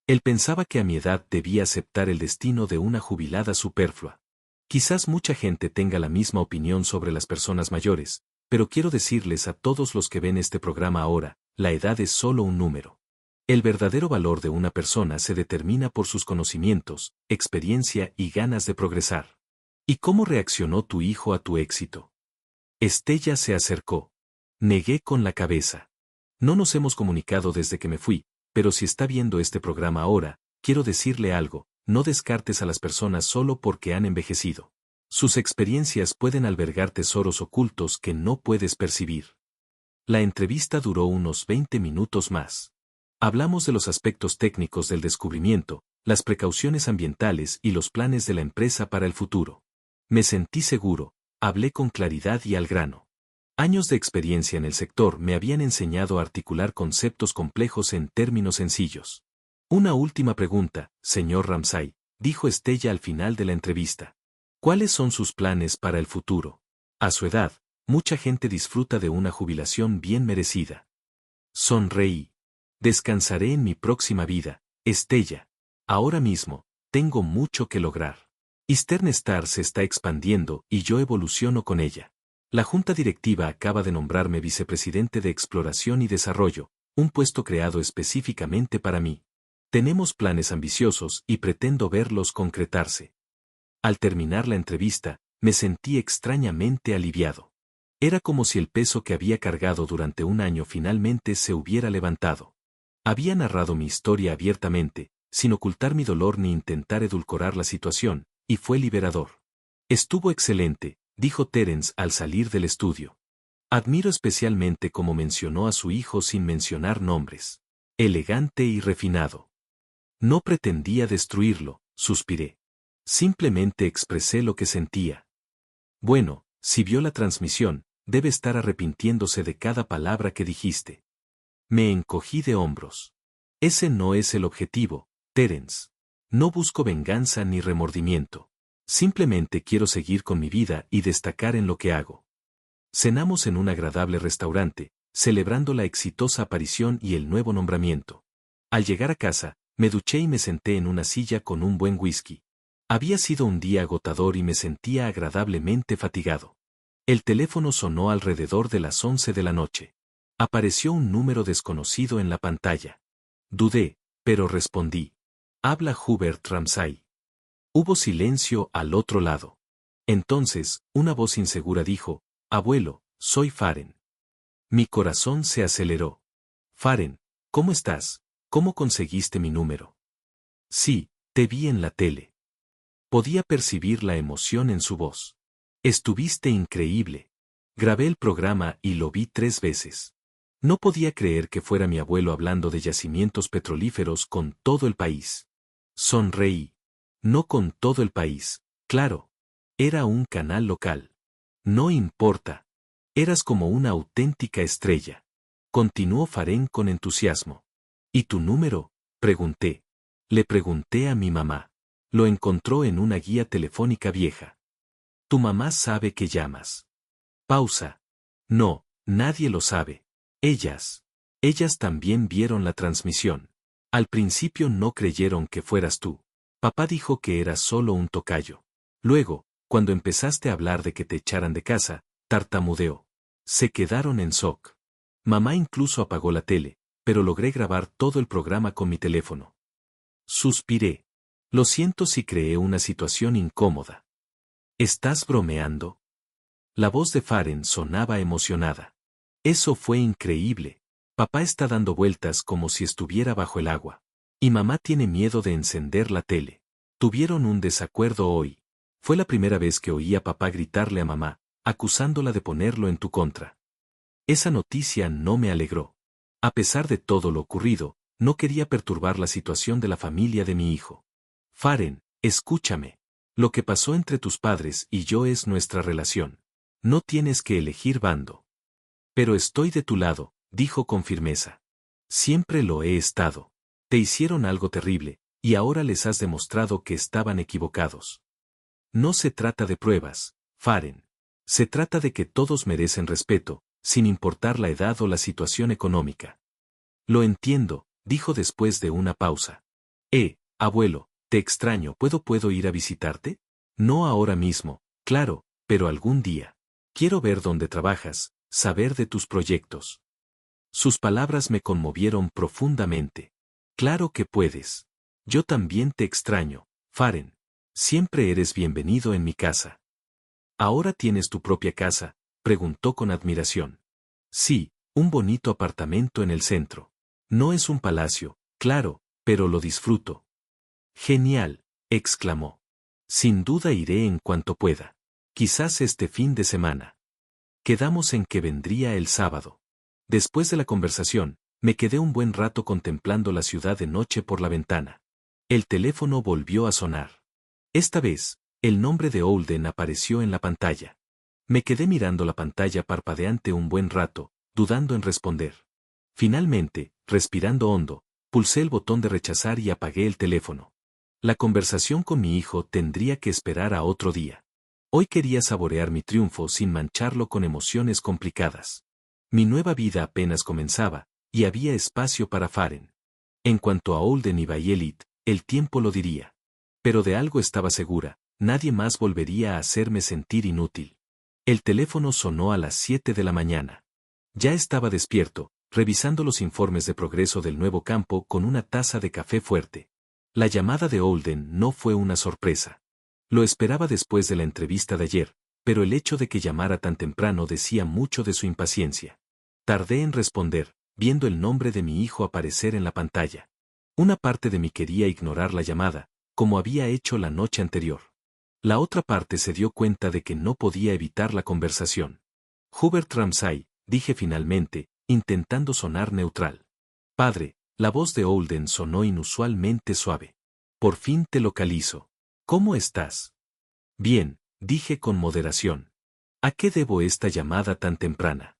Él pensaba que a mi edad debía aceptar el destino de una jubilada superflua. Quizás mucha gente tenga la misma opinión sobre las personas mayores, pero quiero decirles a todos los que ven este programa ahora, la edad es solo un número. El verdadero valor de una persona se determina por sus conocimientos, experiencia y ganas de progresar. ¿Y cómo reaccionó tu hijo a tu éxito? Estella se acercó. Negué con la cabeza. No nos hemos comunicado desde que me fui, pero si está viendo este programa ahora, quiero decirle algo, no descartes a las personas solo porque han envejecido. Sus experiencias pueden albergar tesoros ocultos que no puedes percibir. La entrevista duró unos 20 minutos más. Hablamos de los aspectos técnicos del descubrimiento, las precauciones ambientales y los planes de la empresa para el futuro. Me sentí seguro, hablé con claridad y al grano. Años de experiencia en el sector me habían enseñado a articular conceptos complejos en términos sencillos. Una última pregunta, señor Ramsay, dijo Estella al final de la entrevista. ¿Cuáles son sus planes para el futuro? A su edad, mucha gente disfruta de una jubilación bien merecida. Sonreí. Descansaré en mi próxima vida, Estella. Ahora mismo, tengo mucho que lograr. Eastern Star se está expandiendo y yo evoluciono con ella. La Junta Directiva acaba de nombrarme vicepresidente de Exploración y Desarrollo, un puesto creado específicamente para mí. Tenemos planes ambiciosos y pretendo verlos concretarse. Al terminar la entrevista, me sentí extrañamente aliviado. Era como si el peso que había cargado durante un año finalmente se hubiera levantado. Había narrado mi historia abiertamente, sin ocultar mi dolor ni intentar edulcorar la situación, y fue liberador. Estuvo excelente, dijo Terence al salir del estudio. Admiro especialmente cómo mencionó a su hijo sin mencionar nombres. Elegante y refinado. No pretendía destruirlo, suspiré. Simplemente expresé lo que sentía. Bueno, si vio la transmisión, debe estar arrepintiéndose de cada palabra que dijiste. Me encogí de hombros. Ese no es el objetivo, Terence. No busco venganza ni remordimiento. Simplemente quiero seguir con mi vida y destacar en lo que hago. Cenamos en un agradable restaurante, celebrando la exitosa aparición y el nuevo nombramiento. Al llegar a casa, me duché y me senté en una silla con un buen whisky. Había sido un día agotador y me sentía agradablemente fatigado. El teléfono sonó alrededor de las 11 de la noche. Apareció un número desconocido en la pantalla. Dudé, pero respondí. Habla Hubert Ramsay. Hubo silencio al otro lado. Entonces, una voz insegura dijo, abuelo, soy Faren. Mi corazón se aceleró. Faren, ¿cómo estás? ¿Cómo conseguiste mi número? Sí, te vi en la tele. Podía percibir la emoción en su voz. Estuviste increíble. Grabé el programa y lo vi 3 veces. No podía creer que fuera mi abuelo hablando de yacimientos petrolíferos con todo el país. Sonreí. No con todo el país, claro. Era un canal local. No importa. Eras como una auténtica estrella. Continuó Faren con entusiasmo. ¿Y tu número? Pregunté. Le pregunté a mi mamá. Lo encontró en una guía telefónica vieja. Tu mamá sabe que llamas. Pausa. No, nadie lo sabe. Ellas también vieron la transmisión. Al principio no creyeron que fueras tú. Papá dijo que eras solo un tocayo. Luego, cuando empezaste a hablar de que te echaran de casa, tartamudeó. Se quedaron en shock. Mamá incluso apagó la tele, pero logré grabar todo el programa con mi teléfono. Suspiré. Lo siento si creé una situación incómoda. ¿Estás bromeando? La voz de Faren sonaba emocionada. Eso fue increíble. Papá está dando vueltas como si estuviera bajo el agua. Y mamá tiene miedo de encender la tele. Tuvieron un desacuerdo hoy. Fue la primera vez que oí a papá gritarle a mamá, acusándola de ponerlo en tu contra. Esa noticia no me alegró. A pesar de todo lo ocurrido, no quería perturbar la situación de la familia de mi hijo. Faren, escúchame. Lo que pasó entre tus padres y yo es nuestra relación. No tienes que elegir bando. Pero estoy de tu lado, dijo con firmeza. Siempre lo he estado. Te hicieron algo terrible, y ahora les has demostrado que estaban equivocados. No se trata de pruebas, Faren. Se trata de que todos merecen respeto, sin importar la edad o la situación económica. Lo entiendo, dijo después de una pausa. Abuelo, te extraño, ¿puedo ir a visitarte? No ahora mismo, claro, pero algún día. Quiero ver dónde trabajas, saber de tus proyectos. Sus palabras me conmovieron profundamente. Claro que puedes. Yo también te extraño, Faren. Siempre eres bienvenido en mi casa. ¿Ahora tienes tu propia casa?, preguntó con admiración. Sí, un bonito apartamento en el centro. No es un palacio, claro, pero lo disfruto. Genial, exclamó. Sin duda iré en cuanto pueda. Quizás este fin de semana. Quedamos en que vendría el sábado. Después de la conversación, me quedé un buen rato contemplando la ciudad de noche por la ventana. El teléfono volvió a sonar. Esta vez, el nombre de Holden apareció en la pantalla. Me quedé mirando la pantalla parpadeante un buen rato, dudando en responder. Finalmente, respirando hondo, pulsé el botón de rechazar y apagué el teléfono. La conversación con mi hijo tendría que esperar a otro día. Hoy quería saborear mi triunfo sin mancharlo con emociones complicadas. Mi nueva vida apenas comenzaba, y había espacio para Faren. En cuanto a Holden y Bayelit, el tiempo lo diría. Pero de algo estaba segura, nadie más volvería a hacerme sentir inútil. El teléfono sonó a las 7 de la mañana. Ya estaba despierto, revisando los informes de progreso del nuevo campo con una taza de café fuerte. La llamada de Holden no fue una sorpresa. Lo esperaba después de la entrevista de ayer, pero el hecho de que llamara tan temprano decía mucho de su impaciencia. Tardé en responder, viendo el nombre de mi hijo aparecer en la pantalla. Una parte de mí quería ignorar la llamada, como había hecho la noche anterior. La otra parte se dio cuenta de que no podía evitar la conversación. Hubert Ramsay, dije finalmente, intentando sonar neutral. Padre, la voz de Holden sonó inusualmente suave. Por fin te localizo. ¿Cómo estás? Bien, dije con moderación. ¿A qué debo esta llamada tan temprana?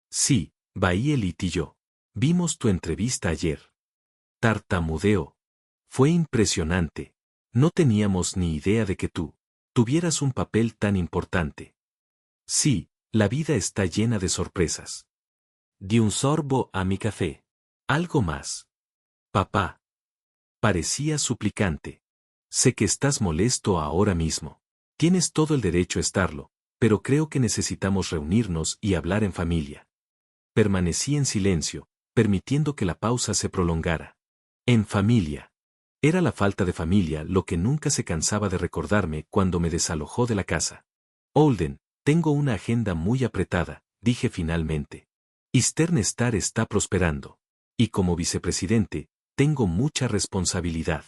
Sí, Bayelit y yo. Vimos tu entrevista ayer. Tartamudeó. Fue impresionante. No teníamos ni idea de que tú tuvieras un papel tan importante. Sí, la vida está llena de sorpresas. Di un sorbo a mi café. Algo más. Papá. Parecía suplicante. Sé que estás molesto ahora mismo. Tienes todo el derecho a estarlo, pero creo que necesitamos reunirnos y hablar en familia. Permanecí en silencio, permitiendo que la pausa se prolongara. En familia. Era la falta de familia lo que nunca se cansaba de recordarme cuando me desalojó de la casa. Holden, tengo una agenda muy apretada, dije finalmente. Eastern Star está prosperando. Y como vicepresidente, tengo mucha responsabilidad.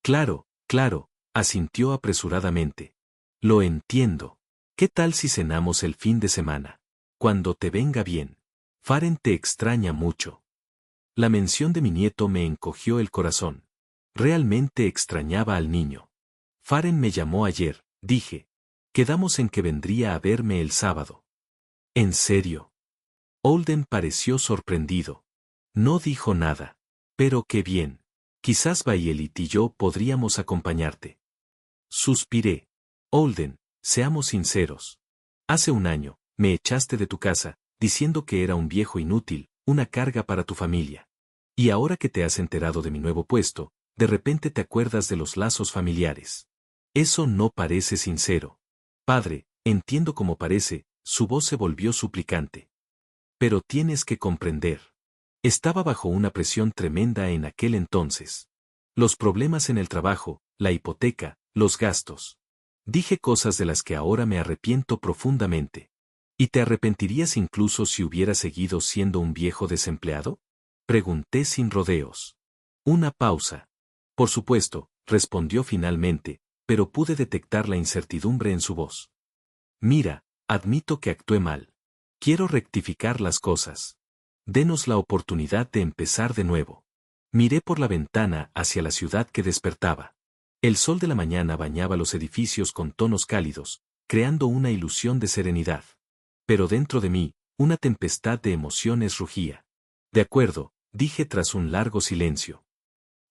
Claro, claro, asintió apresuradamente. Lo entiendo. ¿Qué tal si cenamos el fin de semana? Cuando te venga bien. Faren te extraña mucho. La mención de mi nieto me encogió el corazón. Realmente extrañaba al niño. Faren me llamó ayer, dije. Quedamos en que vendría a verme el sábado. ¿En serio? Holden pareció sorprendido. No dijo nada. Pero qué bien. Quizás Bayelit y yo podríamos acompañarte. Suspiré. Holden, seamos sinceros. Hace un año, me echaste de tu casa, diciendo que era un viejo inútil, una carga para tu familia. Y ahora que te has enterado de mi nuevo puesto, de repente te acuerdas de los lazos familiares. Eso no parece sincero. Padre, entiendo cómo parece, su voz se volvió suplicante. Pero tienes que comprender. Estaba bajo una presión tremenda en aquel entonces. Los problemas en el trabajo, la hipoteca, los gastos. Dije cosas de las que ahora me arrepiento profundamente. ¿Y te arrepentirías incluso si hubieras seguido siendo un viejo desempleado? Pregunté sin rodeos. Una pausa. Por supuesto, respondió finalmente, pero pude detectar la incertidumbre en su voz. Mira, admito que actué mal. Quiero rectificar las cosas. Denos la oportunidad de empezar de nuevo. Miré por la ventana hacia la ciudad que despertaba. El sol de la mañana bañaba los edificios con tonos cálidos, creando una ilusión de serenidad. Pero dentro de mí, una tempestad de emociones rugía. De acuerdo, dije tras un largo silencio.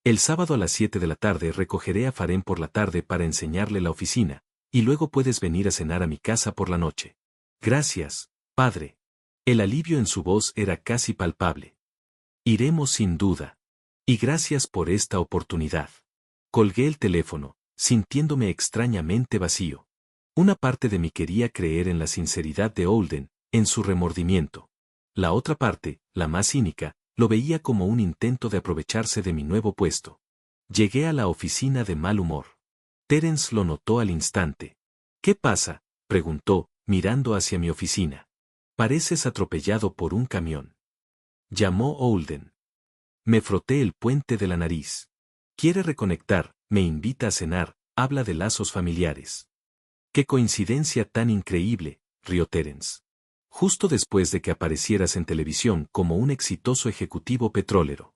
El sábado a las 7 de la tarde recogeré a Farén por la tarde para enseñarle la oficina, y luego puedes venir a cenar a mi casa por la noche. Gracias, padre. El alivio en su voz era casi palpable. Iremos sin duda. Y gracias por esta oportunidad. Colgué el teléfono, sintiéndome extrañamente vacío. Una parte de mí quería creer en la sinceridad de Holden, en su remordimiento. La otra parte, la más cínica, lo veía como un intento de aprovecharse de mi nuevo puesto. Llegué a la oficina de mal humor. Terence lo notó al instante. ¿Qué pasa?, preguntó, mirando hacia mi oficina. Pareces atropellado por un camión. Llamó Holden. Me froté el puente de la nariz. Quiere reconectar, me invita a cenar, habla de lazos familiares. ¡Qué coincidencia tan increíble!, rió Terence. Justo después de que aparecieras en televisión como un exitoso ejecutivo petrolero.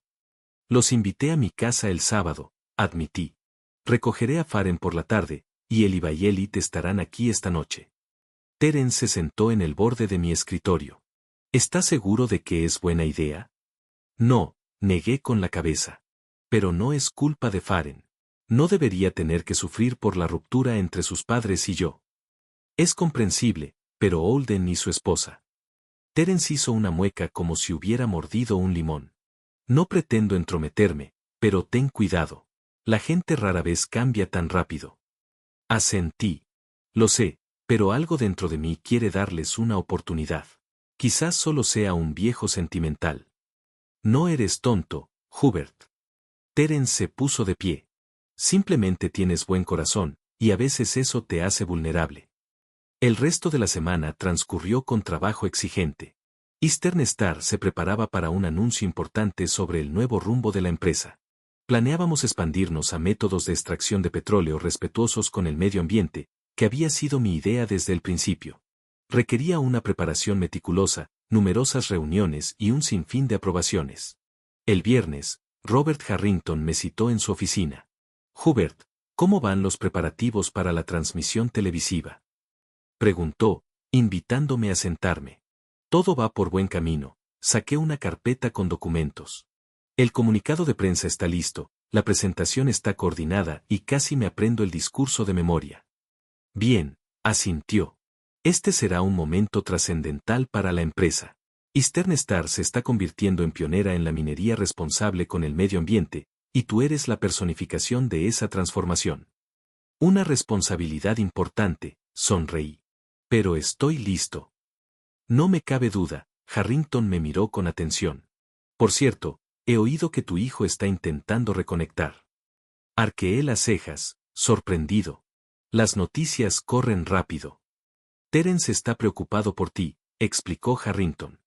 Los invité a mi casa el sábado, admití. Recogeré a Farén por la tarde, y él y Bayelit estarán aquí esta noche. Terence se sentó en el borde de mi escritorio. ¿Estás seguro de que es buena idea? No, negué con la cabeza. Pero no es culpa de Farén. No debería tener que sufrir por la ruptura entre sus padres y yo. Es comprensible, pero Holden y su esposa. Terence hizo una mueca como si hubiera mordido un limón. No pretendo entrometerme, pero ten cuidado. La gente rara vez cambia tan rápido. Asentí. Lo sé, pero algo dentro de mí quiere darles una oportunidad. Quizás solo sea un viejo sentimental. No eres tonto, Hubert. Terence se puso de pie. Simplemente tienes buen corazón, y a veces eso te hace vulnerable. El resto de la semana transcurrió con trabajo exigente. Eastern Star se preparaba para un anuncio importante sobre el nuevo rumbo de la empresa. Planeábamos expandirnos a métodos de extracción de petróleo respetuosos con el medio ambiente, que había sido mi idea desde el principio. Requería una preparación meticulosa, numerosas reuniones y un sinfín de aprobaciones. El viernes, Robert Harrington me citó en su oficina. Hubert, ¿cómo van los preparativos para la transmisión televisiva?, preguntó, invitándome a sentarme. Todo va por buen camino. Saqué una carpeta con documentos. El comunicado de prensa está listo, la presentación está coordinada y casi me aprendo el discurso de memoria. Bien, asintió. Este será un momento trascendental para la empresa. Eastern Star se está convirtiendo en pionera en la minería responsable con el medio ambiente, y tú eres la personificación de esa transformación. Una responsabilidad importante, sonreí. Pero estoy listo. No me cabe duda, Harrington me miró con atención. Por cierto, he oído que tu hijo está intentando reconectar. Arqueé las cejas, sorprendido. Las noticias corren rápido. Terence está preocupado por ti, explicó Harrington.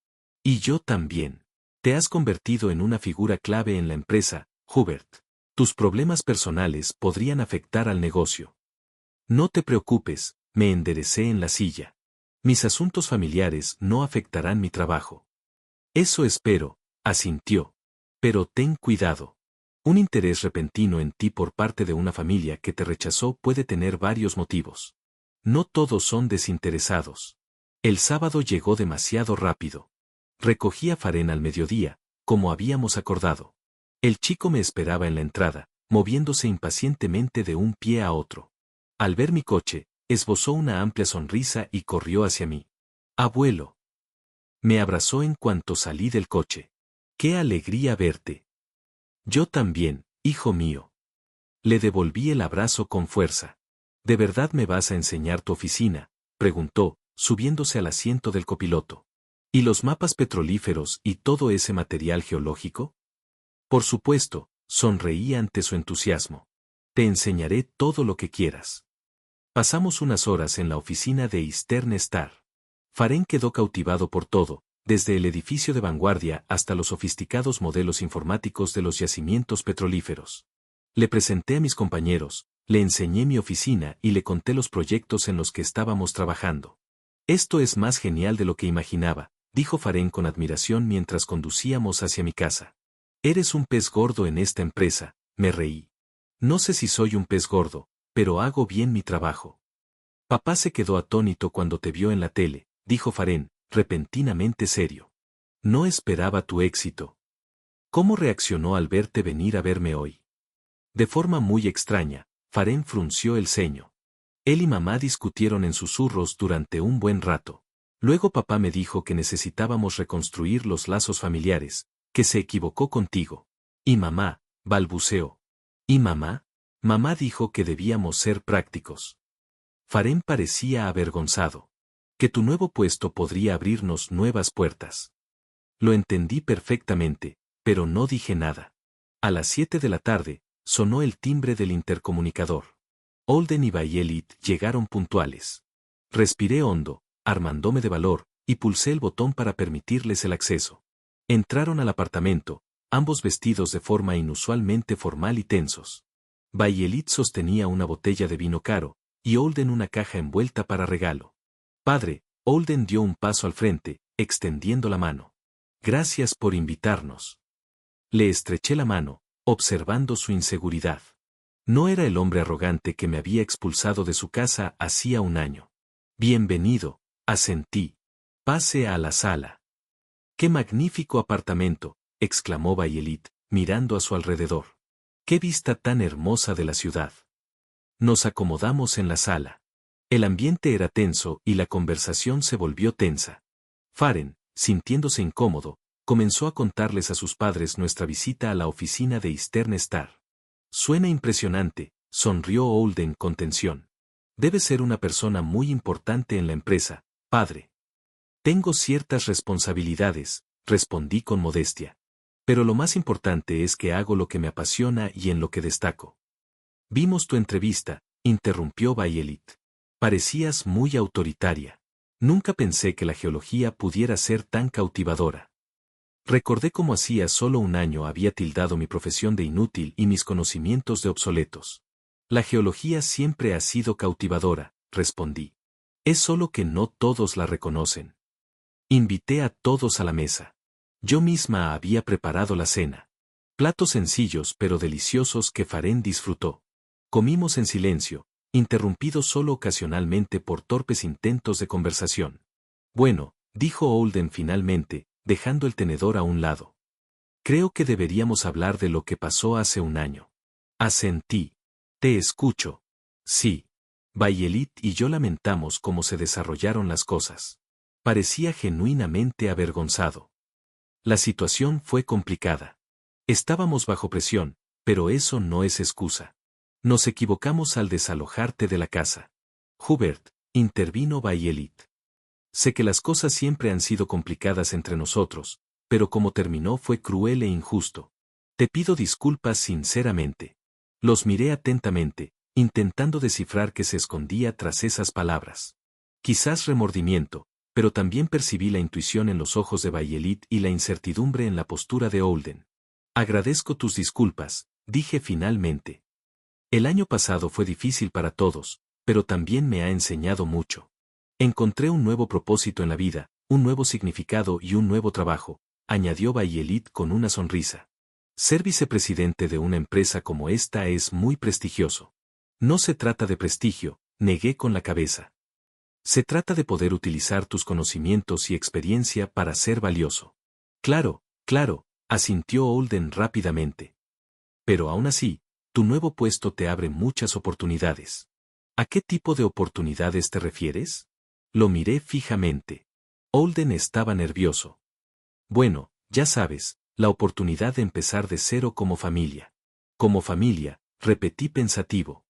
Y yo también. Te has convertido en una figura clave en la empresa, Hubert. Tus problemas personales podrían afectar al negocio. No te preocupes, me enderecé en la silla. Mis asuntos familiares no afectarán mi trabajo. Eso espero, asintió. Pero ten cuidado. Un interés repentino en ti por parte de una familia que te rechazó puede tener varios motivos. No todos son desinteresados. El sábado llegó demasiado rápido. Recogí a Farén al mediodía, como habíamos acordado. El chico me esperaba en la entrada, moviéndose impacientemente de un pie a otro. Al ver mi coche, esbozó una amplia sonrisa y corrió hacia mí. Abuelo. Me abrazó en cuanto salí del coche. ¡Qué alegría verte! Yo también, hijo mío. Le devolví el abrazo con fuerza. ¿De verdad me vas a enseñar tu oficina?, preguntó, subiéndose al asiento del copiloto. ¿Y los mapas petrolíferos y todo ese material geológico? Por supuesto, Sonreí ante su entusiasmo. Te enseñaré todo lo que quieras. Pasamos unas horas en la oficina de Eastern Star. Farén quedó cautivado por todo, desde el edificio de vanguardia hasta los sofisticados modelos informáticos de los yacimientos petrolíferos. Le presenté a mis compañeros, le enseñé mi oficina y le conté los proyectos en los que estábamos trabajando. Esto es más genial de lo que imaginaba, dijo Farén con admiración mientras conducíamos hacia mi casa. Eres un pez gordo en esta empresa, me reí. No sé si soy un pez gordo, pero hago bien mi trabajo. Papá se quedó atónito cuando te vio en la tele, dijo Farén, repentinamente serio. No esperaba tu éxito. ¿Cómo reaccionó al verte venir a verme hoy? De forma muy extraña, Farén frunció el ceño. Él y mamá discutieron en susurros durante un buen rato. Luego papá me dijo que necesitábamos reconstruir los lazos familiares, que se equivocó contigo. Y mamá, balbuceó. ¿Y mamá? Mamá dijo que debíamos ser prácticos. Farén parecía avergonzado. Que tu nuevo puesto podría abrirnos nuevas puertas. Lo entendí perfectamente, pero no dije nada. A las 7 de la tarde, sonó el timbre del intercomunicador. Holden y Bayelit llegaron puntuales. Respiré hondo, armándome de valor, y pulsé el botón para permitirles el acceso. Entraron al apartamento, ambos vestidos de forma inusualmente formal y tensos. Bayelit sostenía una botella de vino caro, y Holden una caja envuelta para regalo. Padre, Holden dio un paso al frente, extendiendo la mano. Gracias por invitarnos. Le estreché la mano, observando su inseguridad. No era el hombre arrogante que me había expulsado de su casa hacía un año. Bienvenido, asentí. Pase a la sala. ¡Qué magnífico apartamento!, exclamó Bayelit, mirando a su alrededor. ¡Qué vista tan hermosa de la ciudad! Nos acomodamos en la sala. El ambiente era tenso y la conversación se volvió tensa. Farén, sintiéndose incómodo, comenzó a contarles a sus padres nuestra visita a la oficina de Eastern Star. Suena impresionante, sonrió Holden con tensión. Debe ser una persona muy importante en la empresa, padre. Tengo ciertas responsabilidades, respondí con modestia. Pero lo más importante es que hago lo que me apasiona y en lo que destaco. Vimos tu entrevista, interrumpió Bayelit. Parecías muy autoritaria. Nunca pensé que la geología pudiera ser tan cautivadora. Recordé cómo hacía solo un año había tildado mi profesión de inútil y mis conocimientos de obsoletos. La geología siempre ha sido cautivadora, respondí. Es solo que no todos la reconocen. Invité a todos a la mesa. Yo misma había preparado la cena. Platos sencillos pero deliciosos que Farén disfrutó. Comimos en silencio, interrumpidos solo ocasionalmente por torpes intentos de conversación. Bueno, dijo Holden finalmente, dejando el tenedor a un lado. Creo que deberíamos hablar de lo que pasó hace un año. Asentí. Te escucho. Sí. Bayelit y yo lamentamos cómo se desarrollaron las cosas. Parecía genuinamente avergonzado. La situación fue complicada. Estábamos bajo presión, pero eso no es excusa. Nos equivocamos al desalojarte de la casa. Hubert, intervino Bayelit. Sé que las cosas siempre han sido complicadas entre nosotros, pero como terminó fue cruel e injusto. Te pido disculpas sinceramente. Los miré atentamente, intentando descifrar qué se escondía tras esas palabras. Quizás remordimiento, pero también percibí la intuición en los ojos de Bayelit y la incertidumbre en la postura de Holden. Agradezco tus disculpas, dije finalmente. El año pasado fue difícil para todos, pero también me ha enseñado mucho. Encontré un nuevo propósito en la vida, un nuevo significado y un nuevo trabajo, añadió Bayelit con una sonrisa. Ser vicepresidente de una empresa como esta es muy prestigioso. No se trata de prestigio, negué con la cabeza. Se trata de poder utilizar tus conocimientos y experiencia para ser valioso. Claro, claro, asintió Holden rápidamente. Pero aún así, tu nuevo puesto te abre muchas oportunidades. ¿A qué tipo de oportunidades te refieres? Lo miré fijamente. Holden estaba nervioso. Bueno, ya sabes, la oportunidad de empezar de cero como familia. Como familia, repetí pensativo.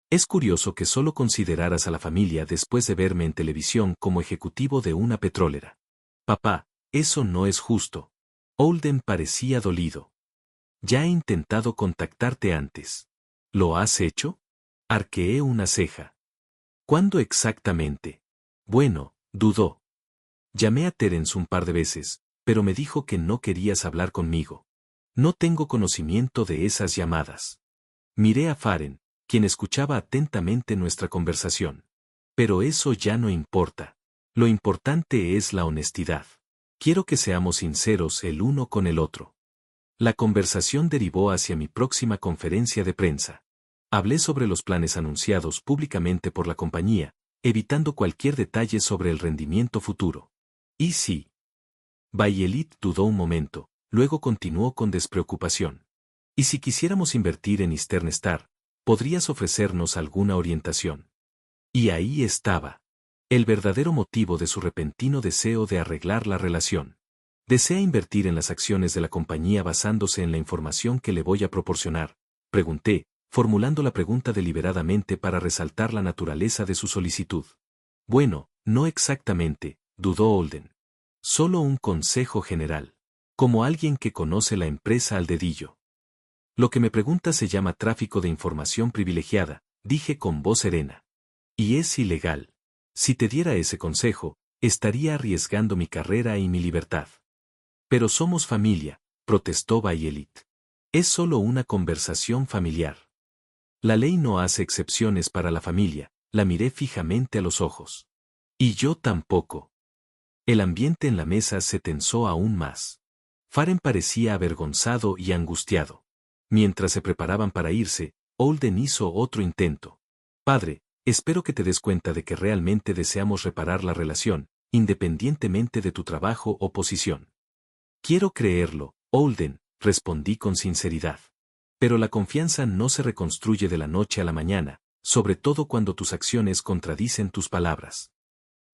Es curioso que solo consideraras a la familia después de verme en televisión como ejecutivo de una petrolera. Papá, eso no es justo. Holden parecía dolido. Ya he intentado contactarte antes. ¿Lo has hecho? Arqueé una ceja. ¿Cuándo exactamente? Bueno, dudó. Llamé a Terence un par de veces, pero me dijo que no querías hablar conmigo. No tengo conocimiento de esas llamadas. Miré a Faren, quien escuchaba atentamente nuestra conversación. Pero eso ya no importa. Lo importante es la honestidad. Quiero que seamos sinceros el uno con el otro. La conversación derivó hacia mi próxima conferencia de prensa. Hablé sobre los planes anunciados públicamente por la compañía, evitando cualquier detalle sobre el rendimiento futuro. ¿Y sí? Bayelit dudó un momento, luego continuó con despreocupación. ¿Y si quisiéramos invertir en Eastern Star, podrías ofrecernos alguna orientación? Y ahí estaba. El verdadero motivo de su repentino deseo de arreglar la relación. ¿Desea invertir en las acciones de la compañía basándose en la información que le voy a proporcionar? Pregunté, formulando la pregunta deliberadamente para resaltar la naturaleza de su solicitud. Bueno, no exactamente, dudó Holden. Solo un consejo general. Como alguien que conoce la empresa al dedillo. Lo que me pregunta se llama tráfico de información privilegiada, dije con voz serena. Y es ilegal. Si te diera ese consejo, estaría arriesgando mi carrera y mi libertad. Pero somos familia, protestó Bayelit. Es solo una conversación familiar. La ley no hace excepciones para la familia, la miré fijamente a los ojos. Y yo tampoco. El ambiente en la mesa se tensó aún más. Faren parecía avergonzado y angustiado. Mientras se preparaban para irse, Holden hizo otro intento. Padre, espero que te des cuenta de que realmente deseamos reparar la relación, independientemente de tu trabajo o posición. Quiero creerlo, Holden, respondí con sinceridad. Pero la confianza no se reconstruye de la noche a la mañana, sobre todo cuando tus acciones contradicen tus palabras.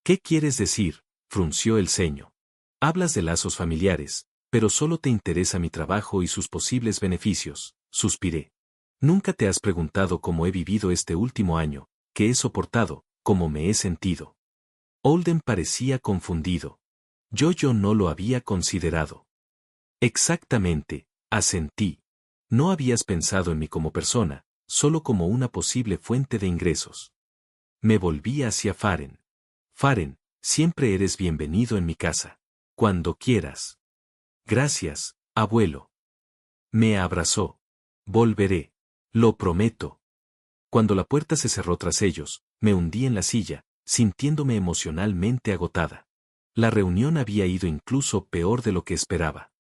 ¿Qué quieres decir? Frunció el ceño. Hablas de lazos familiares, pero solo te interesa mi trabajo y sus posibles beneficios, suspiré. Nunca te has preguntado cómo he vivido este último año, qué he soportado, cómo me he sentido. Holden parecía confundido. Yo no lo había considerado. Exactamente, asentí. No habías pensado en mí como persona, solo como una posible fuente de ingresos. Me volví hacia Faren. Faren, siempre eres bienvenido en mi casa. Cuando quieras. Gracias, abuelo. Me abrazó. Volveré. Lo prometo. Cuando la puerta se cerró tras ellos, me hundí en la silla, sintiéndome emocionalmente agotada. La reunión había ido incluso peor de lo que esperaba.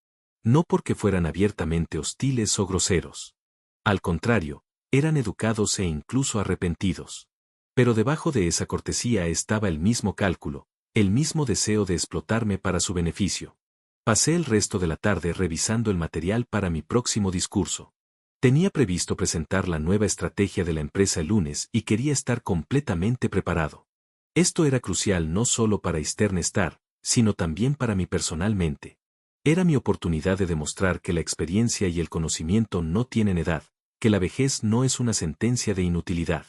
No porque fueran abiertamente hostiles o groseros. Al contrario, eran educados e incluso arrepentidos. Pero debajo de esa cortesía estaba el mismo cálculo, el mismo deseo de explotarme para su beneficio. Pasé el resto de la tarde revisando el material para mi próximo discurso. Tenía previsto presentar la nueva estrategia de la empresa el lunes y quería estar completamente preparado. Esto era crucial no solo para Eastern Star, sino también para mí personalmente. Era mi oportunidad de demostrar que la experiencia y el conocimiento no tienen edad, que la vejez no es una sentencia de inutilidad.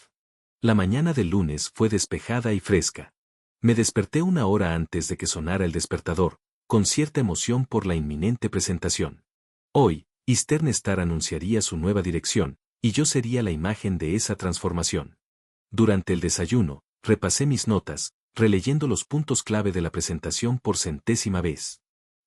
La mañana del lunes fue despejada y fresca. Me desperté una hora antes de que sonara el despertador, con cierta emoción por la inminente presentación. Hoy, Eastern Star anunciaría su nueva dirección, y yo sería la imagen de esa transformación. Durante el desayuno, repasé mis notas, releyendo los puntos clave de la presentación por centésima vez.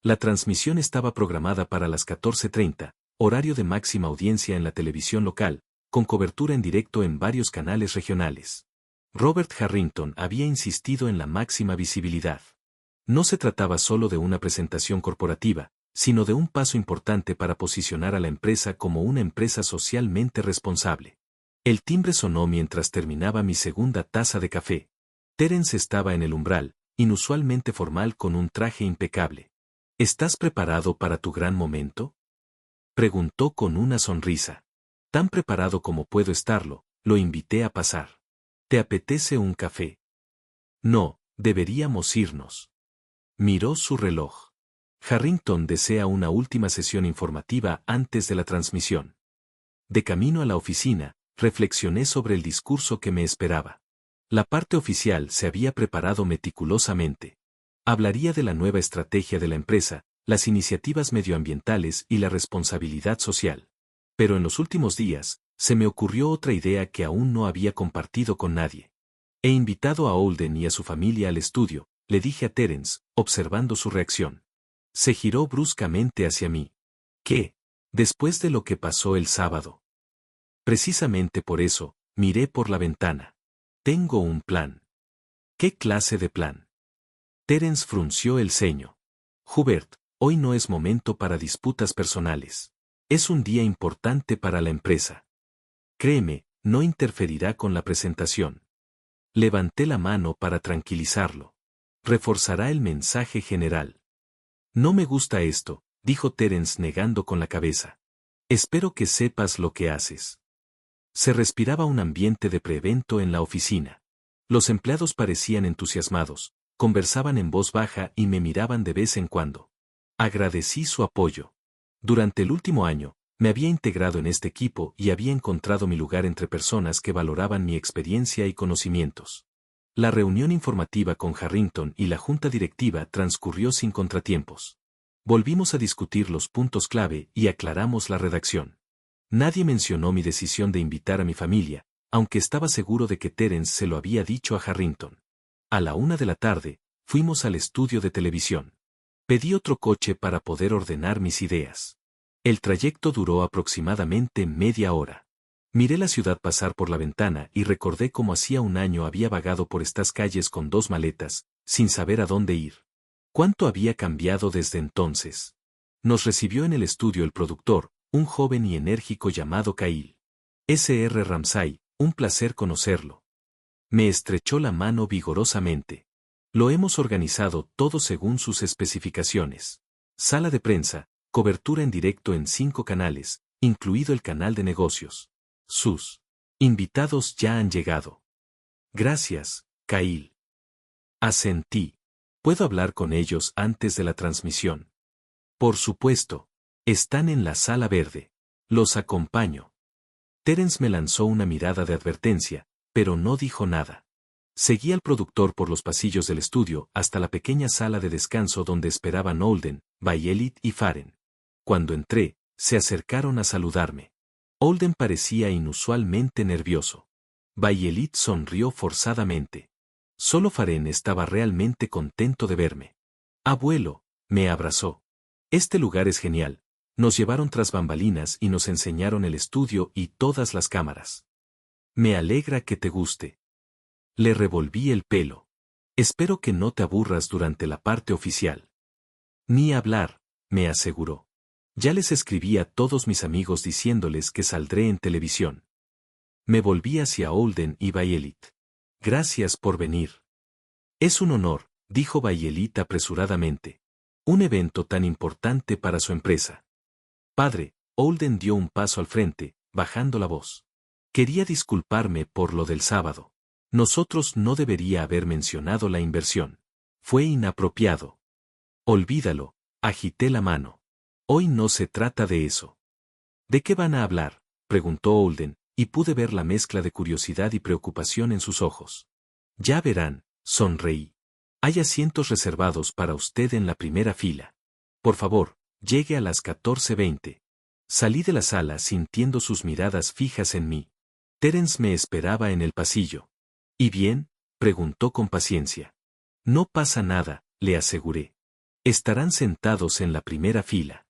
La transmisión estaba programada para las 14:30, horario de máxima audiencia en la televisión local, con cobertura en directo en varios canales regionales. Robert Harrington había insistido en la máxima visibilidad. No se trataba solo de una presentación corporativa, sino de un paso importante para posicionar a la empresa como una empresa socialmente responsable. El timbre sonó mientras terminaba mi segunda taza de café. Terence estaba en el umbral, inusualmente formal con un traje impecable. ¿Estás preparado para tu gran momento? Preguntó con una sonrisa. Tan preparado como puedo estarlo, lo invité a pasar. ¿Te apetece un café? No, deberíamos irnos. Miró su reloj. Harrington desea una última sesión informativa antes de la transmisión. De camino a la oficina, reflexioné sobre el discurso que me esperaba. La parte oficial se había preparado meticulosamente. Hablaría de la nueva estrategia de la empresa, las iniciativas medioambientales y la responsabilidad social. Pero en los últimos días, se me ocurrió otra idea que aún no había compartido con nadie. He invitado a Holden y a su familia al estudio, le dije a Terence, observando su reacción. Se giró bruscamente hacia mí. ¿Qué? Después de lo que pasó el sábado. Precisamente por eso, miré por la ventana. Tengo un plan. ¿Qué clase de plan? Terence frunció el ceño. Hubert, hoy no es momento para disputas personales. Es un día importante para la empresa. Créeme, no interferirá con la presentación. Levanté la mano para tranquilizarlo. Reforzará el mensaje general. No me gusta esto, dijo Terence negando con la cabeza. Espero que sepas lo que haces. Se respiraba un ambiente de preevento en la oficina. Los empleados parecían entusiasmados, conversaban en voz baja y me miraban de vez en cuando. Agradecí su apoyo. Durante el último año, me había integrado en este equipo y había encontrado mi lugar entre personas que valoraban mi experiencia y conocimientos. La reunión informativa con Harrington y la junta directiva transcurrió sin contratiempos. Volvimos a discutir los puntos clave y aclaramos la redacción. Nadie mencionó mi decisión de invitar a mi familia, aunque estaba seguro de que Terence se lo había dicho a Harrington. A la 1 de la tarde, fuimos al estudio de televisión. Pedí otro coche para poder ordenar mis ideas. El trayecto duró aproximadamente media hora. Miré la ciudad pasar por la ventana y recordé cómo hacía un año había vagado por estas calles con 2 maletas, sin saber a dónde ir. ¿Cuánto había cambiado desde entonces? Nos recibió en el estudio el productor, un joven y enérgico llamado Kyle. S.R. Ramsay, un placer conocerlo. Me estrechó la mano vigorosamente. Lo hemos organizado todo según sus especificaciones. Sala de prensa, cobertura en directo en 5 canales, incluido el canal de negocios. Sus invitados ya han llegado. Gracias, Kyle. Asentí. ¿Puedo hablar con ellos antes de la transmisión? Por supuesto. Están en la sala verde. Los acompaño. Terence me lanzó una mirada de advertencia, pero no dijo nada. Seguí al productor por los pasillos del estudio hasta la pequeña sala de descanso donde esperaban Holden, Bayelit y Faren. Cuando entré, se acercaron a saludarme. Holden parecía inusualmente nervioso. Bayelit sonrió forzadamente. Solo Faren estaba realmente contento de verme. Abuelo, me abrazó. Este lugar es genial. Nos llevaron tras bambalinas y nos enseñaron el estudio y todas las cámaras. Me alegra que te guste. Le revolví el pelo. Espero que no te aburras durante la parte oficial. Ni hablar, me aseguró. Ya les escribí a todos mis amigos diciéndoles que saldré en televisión. Me volví hacia Holden y Bayelit. Gracias por venir. Es un honor, dijo Bayelit apresuradamente. Un evento tan importante para su empresa. Padre, Holden dio un paso al frente, bajando la voz. Quería disculparme por lo del sábado. Nosotros no debería haber mencionado la inversión. Fue inapropiado. Olvídalo, agité la mano. Hoy no se trata de eso. ¿De qué van a hablar?, preguntó Holden, y pude ver la mezcla de curiosidad y preocupación en sus ojos. Ya verán, sonreí. Hay asientos reservados para usted en la primera fila. Por favor, llegue a las 14:20. Salí de la sala sintiendo sus miradas fijas en mí. Terence me esperaba en el pasillo. ¿Y bien?, preguntó con paciencia. No pasa nada, le aseguré. Estarán sentados en la primera fila.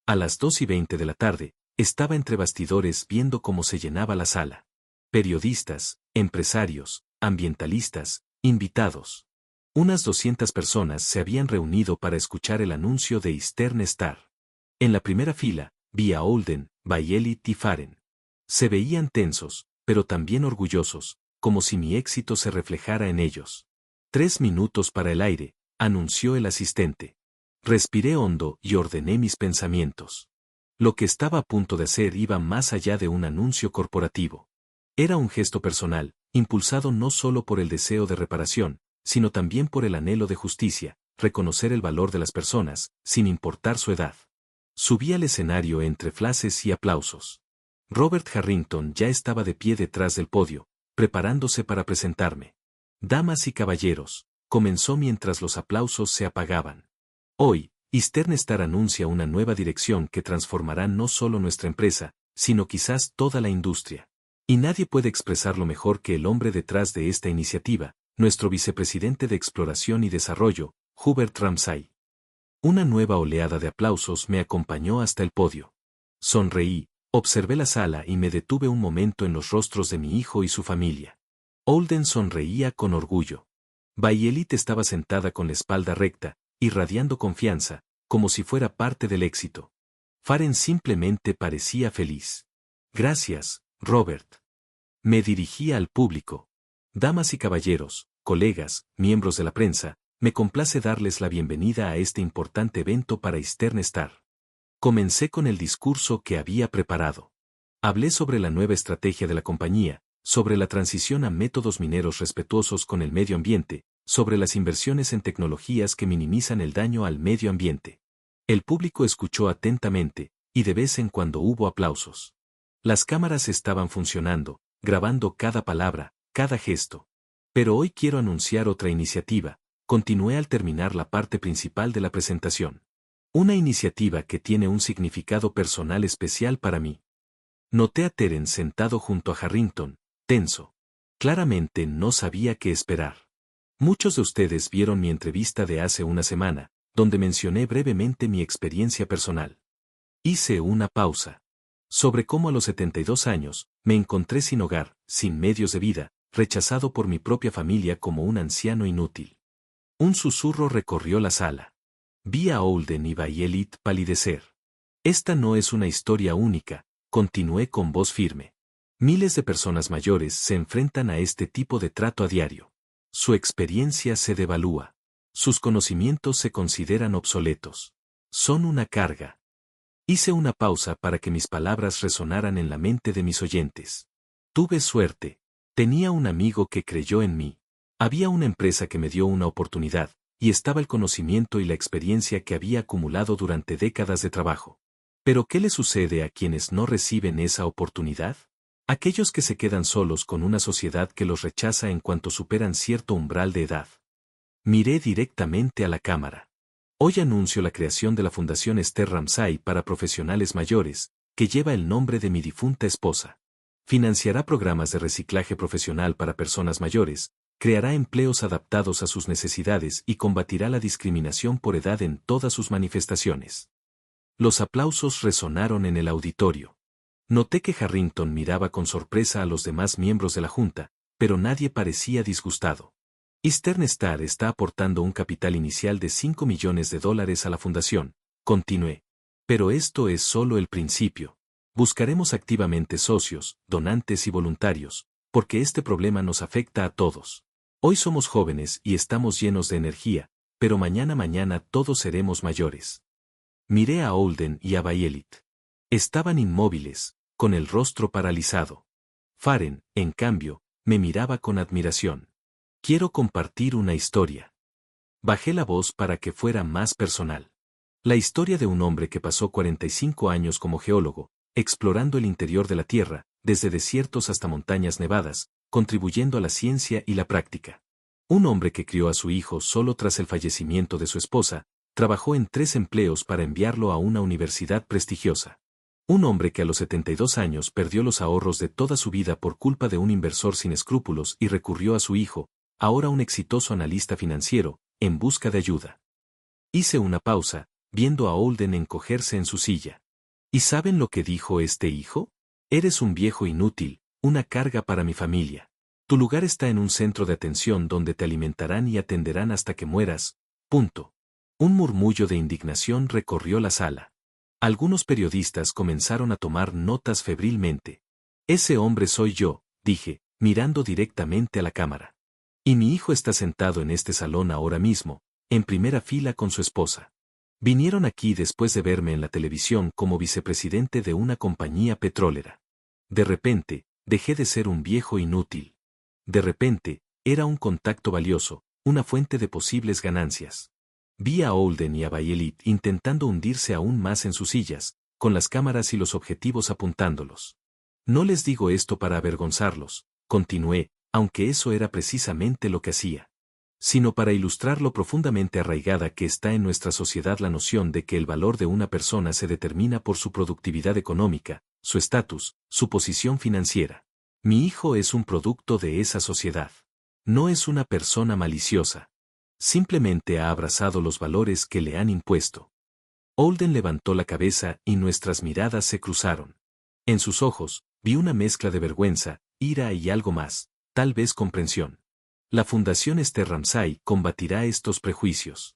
A las 2:20 de la tarde, estaba entre bastidores viendo cómo se llenaba la sala. Periodistas, empresarios, ambientalistas, invitados. Unas 200 personas se habían reunido para escuchar el anuncio de Eastern Star. En la primera fila, vi a Holden, Bayelit y Faren. Se veían tensos, pero también orgullosos, como si mi éxito se reflejara en ellos. 3 minutos para el aire, anunció el asistente. Respiré hondo y ordené mis pensamientos. Lo que estaba a punto de hacer iba más allá de un anuncio corporativo. Era un gesto personal, impulsado no solo por el deseo de reparación, sino también por el anhelo de justicia, reconocer el valor de las personas, sin importar su edad. Subí al escenario entre flashes y aplausos. Robert Harrington ya estaba de pie detrás del podio, preparándose para presentarme. Damas y caballeros, comenzó mientras los aplausos se apagaban. Hoy, Eastern Star anuncia una nueva dirección que transformará no solo nuestra empresa, sino quizás toda la industria. Y nadie puede expresarlo mejor que el hombre detrás de esta iniciativa, nuestro vicepresidente de Exploración y Desarrollo, Hubert Ramsay. Una nueva oleada de aplausos me acompañó hasta el podio. Sonreí, observé la sala y me detuve un momento en los rostros de mi hijo y su familia. Holden sonreía con orgullo. Bayelit estaba sentada con la espalda recta, irradiando confianza, como si fuera parte del éxito. Faren simplemente parecía feliz. Gracias, Robert. Me dirigía al público. Damas y caballeros, colegas, miembros de la prensa, me complace darles la bienvenida a este importante evento para Eastern Star. Comencé con el discurso que había preparado. Hablé sobre la nueva estrategia de la compañía, sobre la transición a métodos mineros respetuosos con el medio ambiente, sobre las inversiones en tecnologías que minimizan el daño al medio ambiente. El público escuchó atentamente, y de vez en cuando hubo aplausos. Las cámaras estaban funcionando, grabando cada palabra, cada gesto. Pero hoy quiero anunciar otra iniciativa, continué al terminar la parte principal de la presentación. Una iniciativa que tiene un significado personal especial para mí. Noté a Terence sentado junto a Harrington, tenso. Claramente no sabía qué esperar. Muchos de ustedes vieron mi entrevista de hace una semana, donde mencioné brevemente mi experiencia personal. Hice una pausa. Sobre cómo a los 72 años, me encontré sin hogar, sin medios de vida, rechazado por mi propia familia como un anciano inútil. Un susurro recorrió la sala. Vi a Holden y Bayelit palidecer. Esta no es una historia única, continué con voz firme. Miles de personas mayores se enfrentan a este tipo de trato a diario. Su experiencia se devalúa. Sus conocimientos se consideran obsoletos. Son una carga. Hice una pausa para que mis palabras resonaran en la mente de mis oyentes. Tuve suerte. Tenía un amigo que creyó en mí. Había una empresa que me dio una oportunidad, y estaba el conocimiento y la experiencia que había acumulado durante décadas de trabajo. ¿Pero qué le sucede a quienes no reciben esa oportunidad? Aquellos que se quedan solos con una sociedad que los rechaza en cuanto superan cierto umbral de edad. Miré directamente a la cámara. Hoy anuncio la creación de la Fundación Esther Ramsay para profesionales mayores, que lleva el nombre de mi difunta esposa. Financiará programas de reciclaje profesional para personas mayores, creará empleos adaptados a sus necesidades y combatirá la discriminación por edad en todas sus manifestaciones. Los aplausos resonaron en el auditorio. Noté que Harrington miraba con sorpresa a los demás miembros de la junta, pero nadie parecía disgustado. Eastern Star está aportando un capital inicial de $5 millones a la fundación, continué. Pero esto es solo el principio. Buscaremos activamente socios, donantes y voluntarios, porque este problema nos afecta a todos. Hoy somos jóvenes y estamos llenos de energía, pero mañana todos seremos mayores. Miré a Holden y a Bayelit. Estaban inmóviles, con el rostro paralizado. Faren, en cambio, me miraba con admiración. Quiero compartir una historia. Bajé la voz para que fuera más personal. La historia de un hombre que pasó 45 años como geólogo, explorando el interior de la Tierra, desde desiertos hasta montañas nevadas, contribuyendo a la ciencia y la práctica. Un hombre que crió a su hijo solo tras el fallecimiento de su esposa, trabajó en 3 empleos para enviarlo a una universidad prestigiosa. Un hombre que a los 72 años perdió los ahorros de toda su vida por culpa de un inversor sin escrúpulos y recurrió a su hijo, ahora un exitoso analista financiero, en busca de ayuda. Hice una pausa, viendo a Holden encogerse en su silla. ¿Y saben lo que dijo este hijo? Eres un viejo inútil, una carga para mi familia. Tu lugar está en un centro de atención donde te alimentarán y atenderán hasta que mueras. Punto. Un murmullo de indignación recorrió la sala. Algunos periodistas comenzaron a tomar notas febrilmente. Ese hombre soy yo, dije, mirando directamente a la cámara. Y mi hijo está sentado en este salón ahora mismo, en primera fila con su esposa. Vinieron aquí después de verme en la televisión como vicepresidente de una compañía petrolera. De repente, dejé de ser un viejo inútil. De repente, era un contacto valioso, una fuente de posibles ganancias. Vi a Holden y a Bayelit intentando hundirse aún más en sus sillas, con las cámaras y los objetivos apuntándolos. No les digo esto para avergonzarlos, continué, aunque eso era precisamente lo que hacía. sino para ilustrar lo profundamente arraigada que está en nuestra sociedad la noción de que el valor de una persona se determina por su productividad económica, su estatus, su posición financiera. Mi hijo es un producto de esa sociedad. No es una persona maliciosa. Simplemente ha abrazado los valores que le han impuesto. Holden levantó la cabeza y nuestras miradas se cruzaron. En sus ojos, vi una mezcla de vergüenza, ira y algo más, tal vez comprensión. La Fundación Esther Ramsay combatirá estos prejuicios.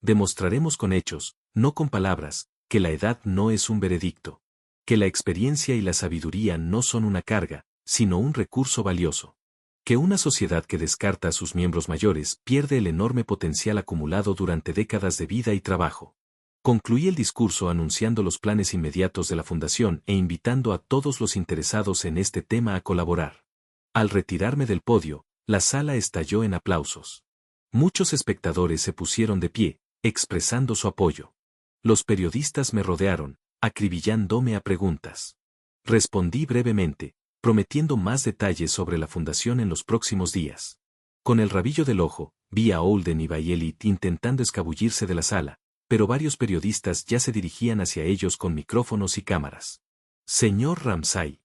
Demostraremos con hechos, no con palabras, que la edad no es un veredicto. Que la experiencia y la sabiduría no son una carga, sino un recurso valioso. Que una sociedad que descarta a sus miembros mayores pierde el enorme potencial acumulado durante décadas de vida y trabajo. Concluí el discurso anunciando los planes inmediatos de la Fundación e invitando a todos los interesados en este tema a colaborar. Al retirarme del podio, la sala estalló en aplausos. Muchos espectadores se pusieron de pie, expresando su apoyo. Los periodistas me rodearon, acribillándome a preguntas. Respondí brevemente, prometiendo más detalles sobre la fundación en los próximos días. Con el rabillo del ojo, vi a Holden y Bayelit intentando escabullirse de la sala, pero varios periodistas ya se dirigían hacia ellos con micrófonos y cámaras. «Señor Ramsay»,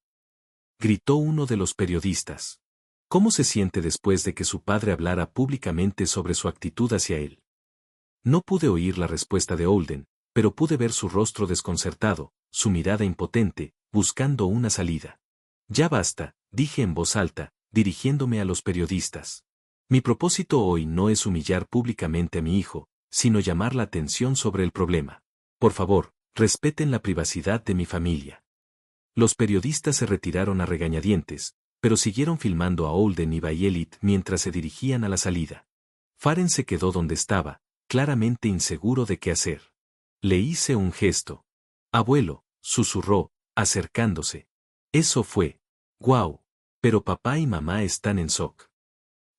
gritó uno de los periodistas. ¿Cómo se siente después de que su padre hablara públicamente sobre su actitud hacia él? No pude oír la respuesta de Holden, pero pude ver su rostro desconcertado, su mirada impotente, buscando una salida. «Ya basta», dije en voz alta, dirigiéndome a los periodistas. «Mi propósito hoy no es humillar públicamente a mi hijo, sino llamar la atención sobre el problema. Por favor, respeten la privacidad de mi familia». Los periodistas se retiraron a regañadientes, pero siguieron filmando a Holden y Bayelit mientras se dirigían a la salida. Faren se quedó donde estaba, claramente inseguro de qué hacer. Le hice un gesto. «Abuelo», susurró, acercándose. «Eso fue. Guau. Pero papá y mamá están en shock».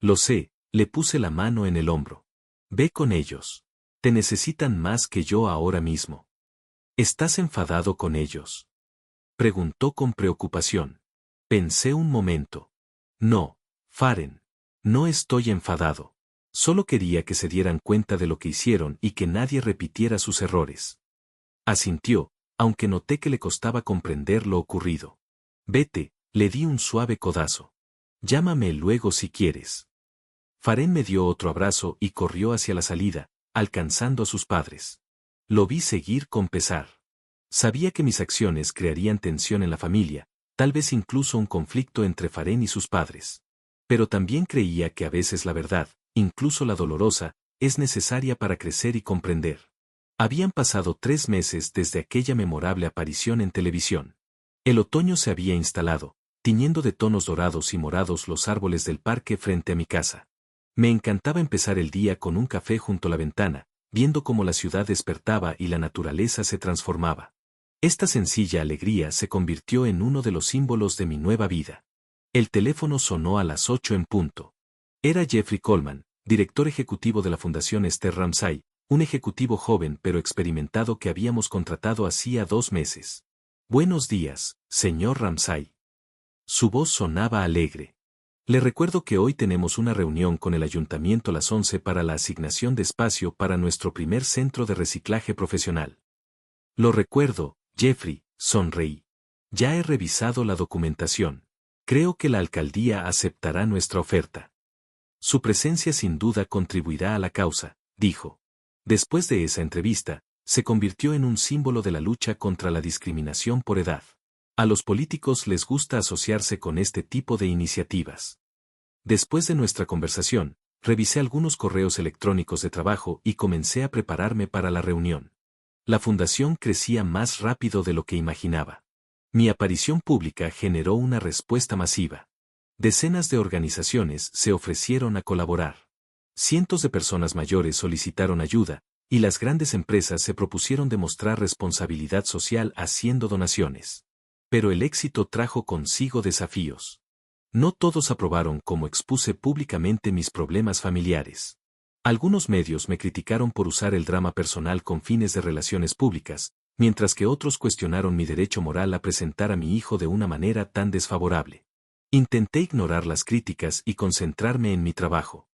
«Lo sé», le puse la mano en el hombro. «Ve con ellos. Te necesitan más que yo ahora mismo». «¿Estás enfadado con ellos?», preguntó con preocupación. Pensé un momento. «No, Faren. No estoy enfadado. Solo quería que se dieran cuenta de lo que hicieron y que nadie repitiera sus errores». Asintió, aunque noté que le costaba comprender lo ocurrido. «Vete», le di un suave codazo. «Llámame luego si quieres». Faren me dio otro abrazo y corrió hacia la salida, alcanzando a sus padres. Lo vi seguir con pesar. Sabía que mis acciones crearían tensión en la familia, tal vez incluso un conflicto entre Faren y sus padres. Pero también creía que a veces la verdad, incluso la dolorosa, es necesaria para crecer y comprender. Habían pasado 3 meses desde aquella memorable aparición en televisión. El otoño se había instalado, tiñendo de tonos dorados y morados los árboles del parque frente a mi casa. Me encantaba empezar el día con un café junto a la ventana, viendo cómo la ciudad despertaba y la naturaleza se transformaba. Esta sencilla alegría se convirtió en uno de los símbolos de mi nueva vida. El teléfono sonó a las 8 en punto. Era Jeffrey Coleman, director ejecutivo de la Fundación Esther Ramsay, un ejecutivo joven pero experimentado que habíamos contratado hacía 2 meses. «Buenos días, señor Ramsay». Su voz sonaba alegre. «Le recuerdo que hoy tenemos una reunión con el ayuntamiento a las 11 para la asignación de espacio para nuestro primer centro de reciclaje profesional». «Lo recuerdo, Jeffrey», sonreí. «Ya he revisado la documentación. Creo que la alcaldía aceptará nuestra oferta». «Su presencia sin duda contribuirá a la causa», dijo. Después de esa entrevista, se convirtió en un símbolo de la lucha contra la discriminación por edad. A los políticos les gusta asociarse con este tipo de iniciativas. Después de nuestra conversación, revisé algunos correos electrónicos de trabajo y comencé a prepararme para la reunión. La fundación crecía más rápido de lo que imaginaba. Mi aparición pública generó una respuesta masiva. Decenas de organizaciones se ofrecieron a colaborar. Cientos de personas mayores solicitaron ayuda, y las grandes empresas se propusieron demostrar responsabilidad social haciendo donaciones. Pero el éxito trajo consigo desafíos. No todos aprobaron cómo expuse públicamente mis problemas familiares. Algunos medios me criticaron por usar el drama personal con fines de relaciones públicas, mientras que otros cuestionaron mi derecho moral a presentar a mi hijo de una manera tan desfavorable. Intenté ignorar las críticas y concentrarme en mi trabajo.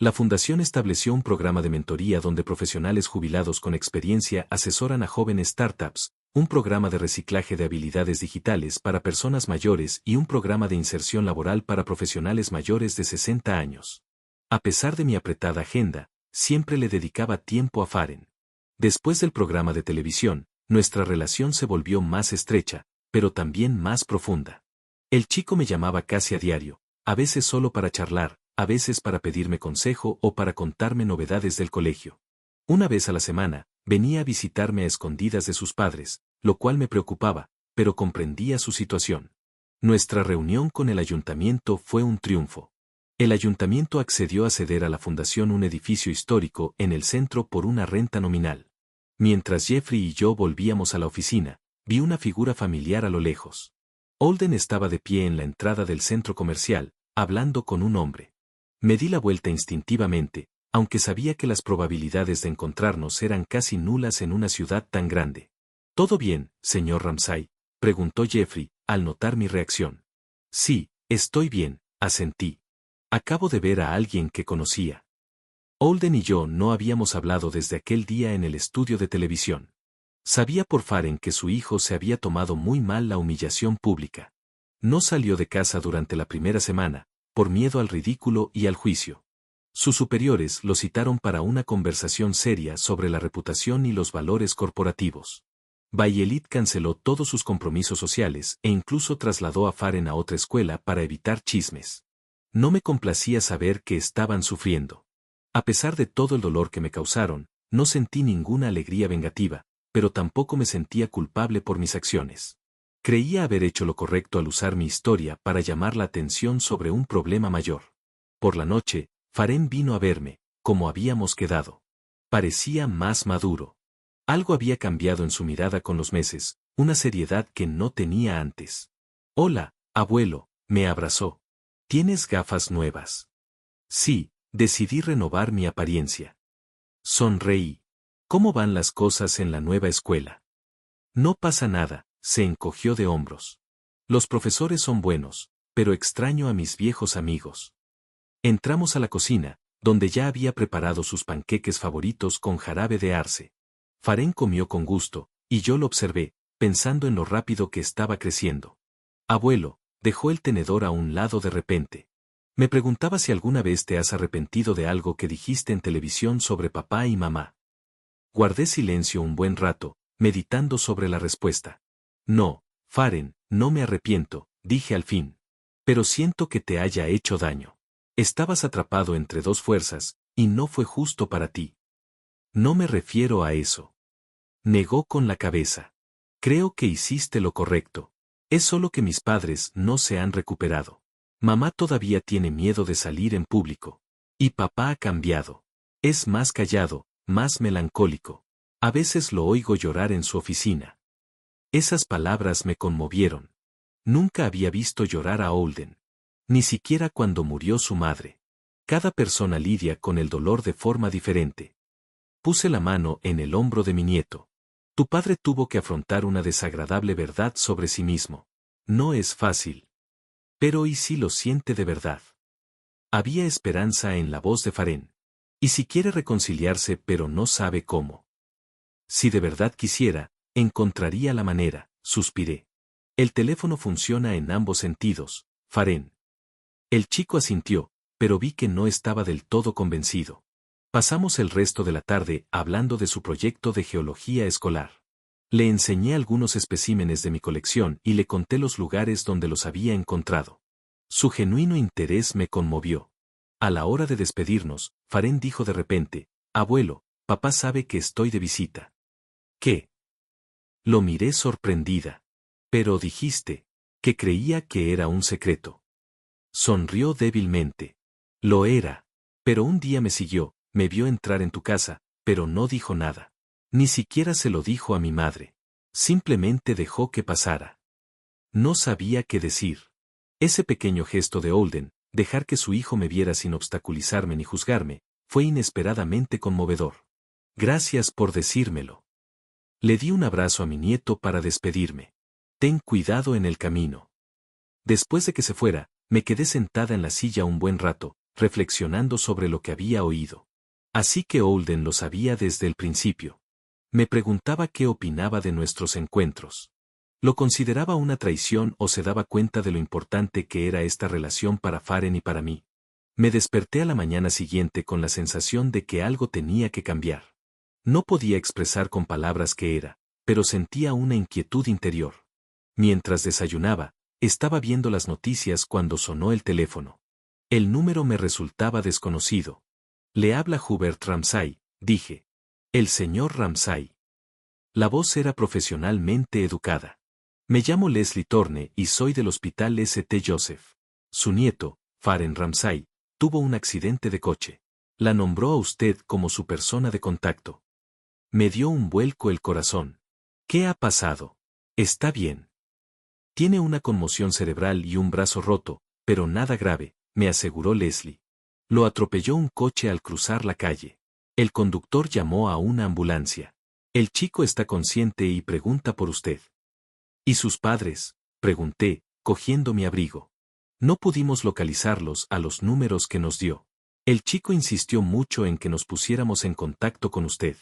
La fundación estableció un programa de mentoría donde profesionales jubilados con experiencia asesoran a jóvenes startups, un programa de reciclaje de habilidades digitales para personas mayores y un programa de inserción laboral para profesionales mayores de 60 años. A pesar de mi apretada agenda, siempre le dedicaba tiempo a Faren. Después del programa de televisión, nuestra relación se volvió más estrecha, pero también más profunda. El chico me llamaba casi a diario, a veces solo para charlar, a veces para pedirme consejo o para contarme novedades del colegio. Una vez a la semana, venía a visitarme a escondidas de sus padres, lo cual me preocupaba, pero comprendía su situación. Nuestra reunión con el ayuntamiento fue un triunfo. El ayuntamiento accedió a ceder a la fundación un edificio histórico en el centro por una renta nominal. Mientras Jeffrey y yo volvíamos a la oficina, vi una figura familiar a lo lejos. Holden estaba de pie en la entrada del centro comercial, hablando con un hombre. Me di la vuelta instintivamente, aunque sabía que las probabilidades de encontrarnos eran casi nulas en una ciudad tan grande. ¿Todo bien, señor Ramsay?, preguntó Jeffrey, al notar mi reacción. Sí, estoy bien, asentí. Acabo de ver a alguien que conocía. Holden y yo no habíamos hablado desde aquel día en el estudio de televisión. Sabía por Faren que su hijo se había tomado muy mal la humillación pública. No salió de casa durante la primera semana, por miedo al ridículo y al juicio. Sus superiores lo citaron para una conversación seria sobre la reputación y los valores corporativos. Bayelit canceló todos sus compromisos sociales e incluso trasladó a Faren a otra escuela para evitar chismes. No me complacía saber que estaban sufriendo. A pesar de todo el dolor que me causaron, no sentí ninguna alegría vengativa, pero tampoco me sentía culpable por mis acciones. Creía haber hecho lo correcto al usar mi historia para llamar la atención sobre un problema mayor. Por la noche, Faren vino a verme, como habíamos quedado. Parecía más maduro. Algo había cambiado en su mirada con los meses, una seriedad que no tenía antes. Hola, abuelo, me abrazó. ¿Tienes gafas nuevas? Sí, decidí renovar mi apariencia. Sonreí. ¿Cómo van las cosas en la nueva escuela? No pasa nada, se encogió de hombros. Los profesores son buenos, pero extraño a mis viejos amigos. Entramos a la cocina, donde ya había preparado sus panqueques favoritos con jarabe de arce. Faren comió con gusto, y yo lo observé, pensando en lo rápido que estaba creciendo. Abuelo, dejó el tenedor a un lado de repente. Me preguntaba si alguna vez te has arrepentido de algo que dijiste en televisión sobre papá y mamá. Guardé silencio un buen rato, meditando sobre la respuesta. No, Faren, no me arrepiento, dije al fin. Pero siento que te haya hecho daño. Estabas atrapado entre dos fuerzas, y no fue justo para ti. No me refiero a eso. Negó con la cabeza. Creo que hiciste lo correcto. Es solo que mis padres no se han recuperado. Mamá todavía tiene miedo de salir en público. Y papá ha cambiado. Es más callado, más melancólico. A veces lo oigo llorar en su oficina. Esas palabras me conmovieron. Nunca había visto llorar a Holden. Ni siquiera cuando murió su madre. Cada persona lidia con el dolor de forma diferente. Puse la mano en el hombro de mi nieto. Tu padre tuvo que afrontar una desagradable verdad sobre sí mismo. No es fácil. Pero ¿y si lo siente de verdad? Había esperanza en la voz de Faren. ¿Y si quiere reconciliarse pero no sabe cómo? Si de verdad quisiera, encontraría la manera, suspiré. El teléfono funciona en ambos sentidos, Faren. El chico asintió, pero vi que no estaba del todo convencido. Pasamos el resto de la tarde hablando de su proyecto de geología escolar. Le enseñé algunos especímenes de mi colección y le conté los lugares donde los había encontrado. Su genuino interés me conmovió. A la hora de despedirnos, Faren dijo de repente, abuelo, papá sabe que estoy de visita. ¿Qué? Lo miré sorprendida. Pero dijiste, que creía que era un secreto. Sonrió débilmente. Lo era. Pero un día me siguió, me vio entrar en tu casa, pero no dijo nada. Ni siquiera se lo dijo a mi madre. Simplemente dejó que pasara. No sabía qué decir. Ese pequeño gesto de Holden, dejar que su hijo me viera sin obstaculizarme ni juzgarme, fue inesperadamente conmovedor. Gracias por decírmelo. Le di un abrazo a mi nieto para despedirme. Ten cuidado en el camino. Después de que se fuera, me quedé sentada en la silla un buen rato, reflexionando sobre lo que había oído. Así que Holden lo sabía desde el principio. Me preguntaba qué opinaba de nuestros encuentros. ¿Lo consideraba una traición o se daba cuenta de lo importante que era esta relación para Faren y para mí? Me desperté a la mañana siguiente con la sensación de que algo tenía que cambiar. No podía expresar con palabras qué era, pero sentía una inquietud interior. Mientras desayunaba, estaba viendo las noticias cuando sonó el teléfono. El número me resultaba desconocido. Le habla Hubert Ramsay, dije. El señor Ramsay. La voz era profesionalmente educada. Me llamo Leslie Thorne y soy del Hospital St. Joseph. Su nieto, Faren Ramsay, tuvo un accidente de coche. La nombró a usted como su persona de contacto. Me dio un vuelco el corazón. ¿Qué ha pasado? Está bien. Tiene una conmoción cerebral y un brazo roto, pero nada grave, me aseguró Leslie. Lo atropelló un coche al cruzar la calle. El conductor llamó a una ambulancia. El chico está consciente y pregunta por usted. ¿Y sus padres? Pregunté, cogiendo mi abrigo. No pudimos localizarlos a los números que nos dio. El chico insistió mucho en que nos pusiéramos en contacto con usted.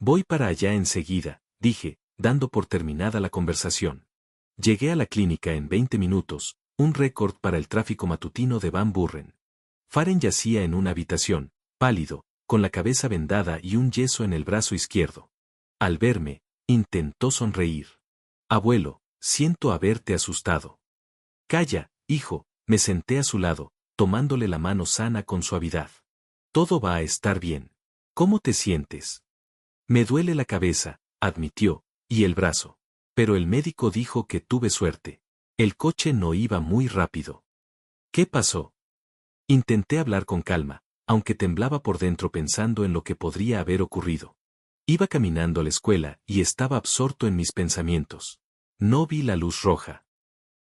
Voy para allá enseguida, dije, dando por terminada la conversación. Llegué a la clínica en 20 minutos, un récord para el tráfico matutino de Van Buren. Faren yacía en una habitación, pálido, con la cabeza vendada y un yeso en el brazo izquierdo. Al verme, intentó sonreír. Abuelo, siento haberte asustado. Calla, hijo, me senté a su lado, tomándole la mano sana con suavidad. Todo va a estar bien. ¿Cómo te sientes? Me duele la cabeza, admitió, y el brazo. Pero el médico dijo que tuve suerte. El coche no iba muy rápido. ¿Qué pasó? Intenté hablar con calma, aunque temblaba por dentro pensando en lo que podría haber ocurrido. Iba caminando a la escuela y estaba absorto en mis pensamientos. No vi la luz roja.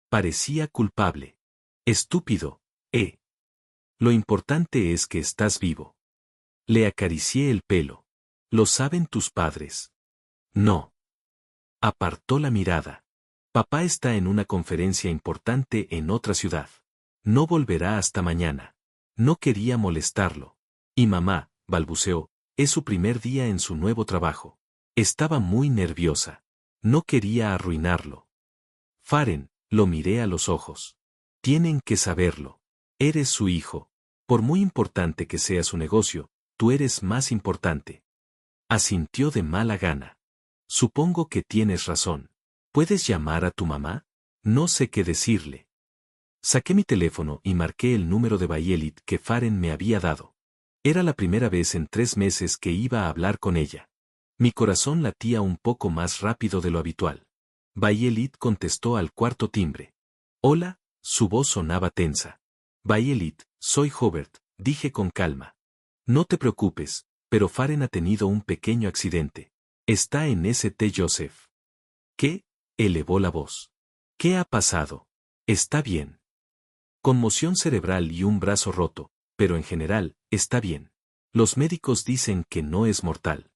Parecía culpable. Estúpido, ¿eh? Lo importante es que estás vivo. Le acaricié el pelo. ¿Lo saben tus padres? No. Apartó la mirada. Papá está en una conferencia importante en otra ciudad. No volverá hasta mañana. No quería molestarlo. Y mamá, balbuceó, es su primer día en su nuevo trabajo. Estaba muy nerviosa. No quería arruinarlo. Faren, lo miré a los ojos. Tienen que saberlo. Eres su hijo. Por muy importante que sea su negocio, tú eres más importante. Asintió de mala gana. Supongo que tienes razón. ¿Puedes llamar a tu mamá? No sé qué decirle. Saqué mi teléfono y marqué el número de Bayelit que Faren me había dado. Era la primera vez en 3 meses que iba a hablar con ella. Mi corazón latía un poco más rápido de lo habitual. Bayelit contestó al cuarto timbre. Hola, su voz sonaba tensa. Bayelit, soy Hubert, dije con calma. No te preocupes, pero Faren ha tenido un pequeño accidente. Está en St. Joseph. ¿Qué? Elevó la voz. ¿Qué ha pasado? Está bien. Conmoción cerebral y un brazo roto, pero en general, está bien. Los médicos dicen que no es mortal.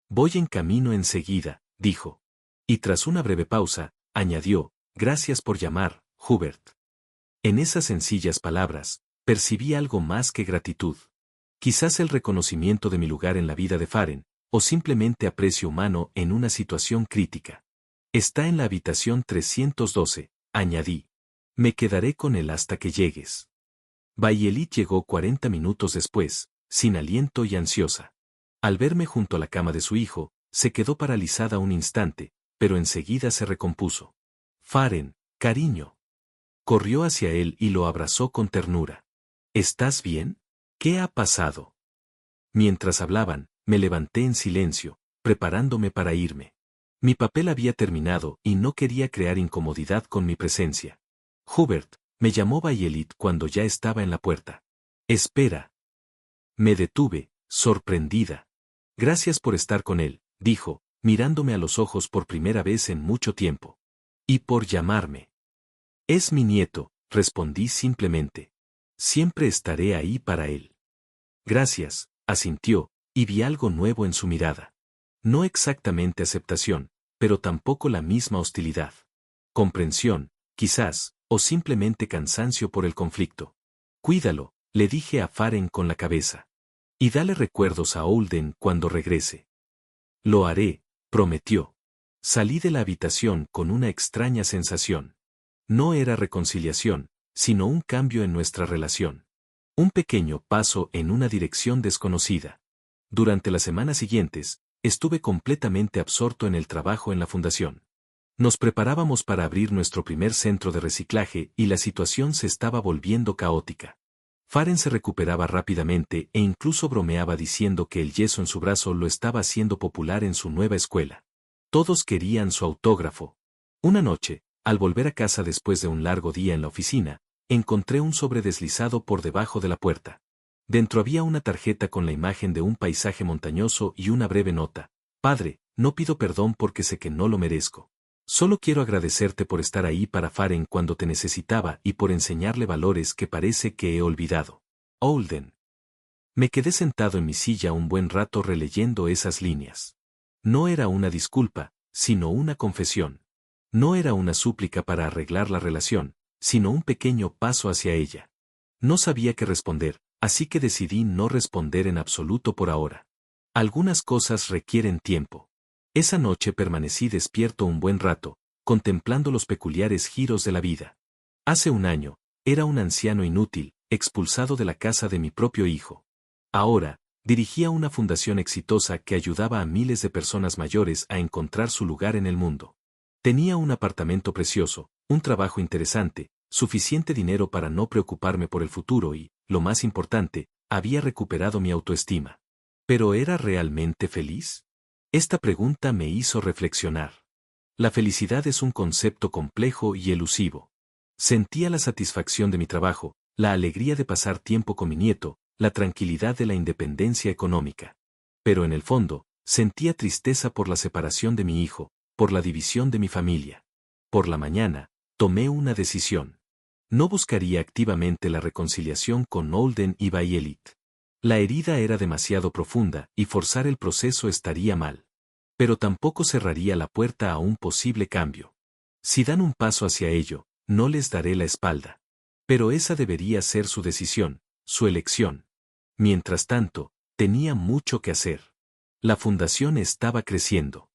Voy en camino enseguida, dijo. Y tras una breve pausa, añadió, gracias por llamar, Hubert. En esas sencillas palabras, percibí algo más que gratitud. Quizás el reconocimiento de mi lugar en la vida de Faren, o simplemente aprecio humano en una situación crítica. Está en la habitación 312, añadí. Me quedaré con él hasta que llegues. Bayelit llegó 40 minutos después, sin aliento y ansiosa. Al verme junto a la cama de su hijo, se quedó paralizada un instante, pero enseguida se recompuso. Faren, cariño. Corrió hacia él y lo abrazó con ternura. ¿Estás bien? ¿Qué ha pasado? Mientras hablaban, me levanté en silencio, preparándome para irme. Mi papel había terminado y no quería crear incomodidad con mi presencia. Hubert, me llamó Bayelit cuando ya estaba en la puerta. Espera. Me detuve, sorprendida. Gracias por estar con él, dijo, mirándome a los ojos por primera vez en mucho tiempo. Y por llamarme. Es mi nieto, respondí simplemente. Siempre estaré ahí para él. Gracias, asintió, y vi algo nuevo en su mirada. No exactamente aceptación, pero tampoco la misma hostilidad. Comprensión, quizás, o simplemente cansancio por el conflicto. Cuídalo, le dije a Faren con la cabeza. Y dale recuerdos a Holden cuando regrese. Lo haré, prometió. Salí de la habitación con una extraña sensación. No era reconciliación, sino un cambio en nuestra relación. Un pequeño paso en una dirección desconocida. Durante las semanas siguientes, estuve completamente absorto en el trabajo en la fundación. Nos preparábamos para abrir nuestro primer centro de reciclaje y la situación se estaba volviendo caótica. Faren se recuperaba rápidamente e incluso bromeaba diciendo que el yeso en su brazo lo estaba haciendo popular en su nueva escuela. Todos querían su autógrafo. Una noche, al volver a casa después de un largo día en la oficina, encontré un sobre deslizado por debajo de la puerta. Dentro había una tarjeta con la imagen de un paisaje montañoso y una breve nota. Padre, no pido perdón porque sé que no lo merezco. Solo quiero agradecerte por estar ahí para Faren cuando te necesitaba y por enseñarle valores que parece que he olvidado. Holden. Me quedé sentado en mi silla un buen rato releyendo esas líneas. No era una disculpa, sino una confesión. No era una súplica para arreglar la relación, sino un pequeño paso hacia ella. No sabía qué responder, así que decidí no responder en absoluto por ahora. Algunas cosas requieren tiempo. Esa noche permanecí despierto un buen rato, contemplando los peculiares giros de la vida. Hace un año, era un anciano inútil, expulsado de la casa de mi propio hijo. Ahora, dirigía una fundación exitosa que ayudaba a miles de personas mayores a encontrar su lugar en el mundo. Tenía un apartamento precioso, un trabajo interesante, suficiente dinero para no preocuparme por el futuro y, lo más importante, había recuperado mi autoestima. ¿Pero era realmente feliz? Esta pregunta me hizo reflexionar. La felicidad es un concepto complejo y elusivo. Sentía la satisfacción de mi trabajo, la alegría de pasar tiempo con mi nieto, la tranquilidad de la independencia económica. Pero en el fondo, sentía tristeza por la separación de mi hijo, por la división de mi familia. Por la mañana, tomé una decisión. No buscaría activamente la reconciliación con Holden y Violet. La herida era demasiado profunda y forzar el proceso estaría mal. Pero tampoco cerraría la puerta a un posible cambio. Si dan un paso hacia ello, no les daré la espalda. Pero esa debería ser su decisión, su elección. Mientras tanto, tenía mucho que hacer. La fundación estaba creciendo.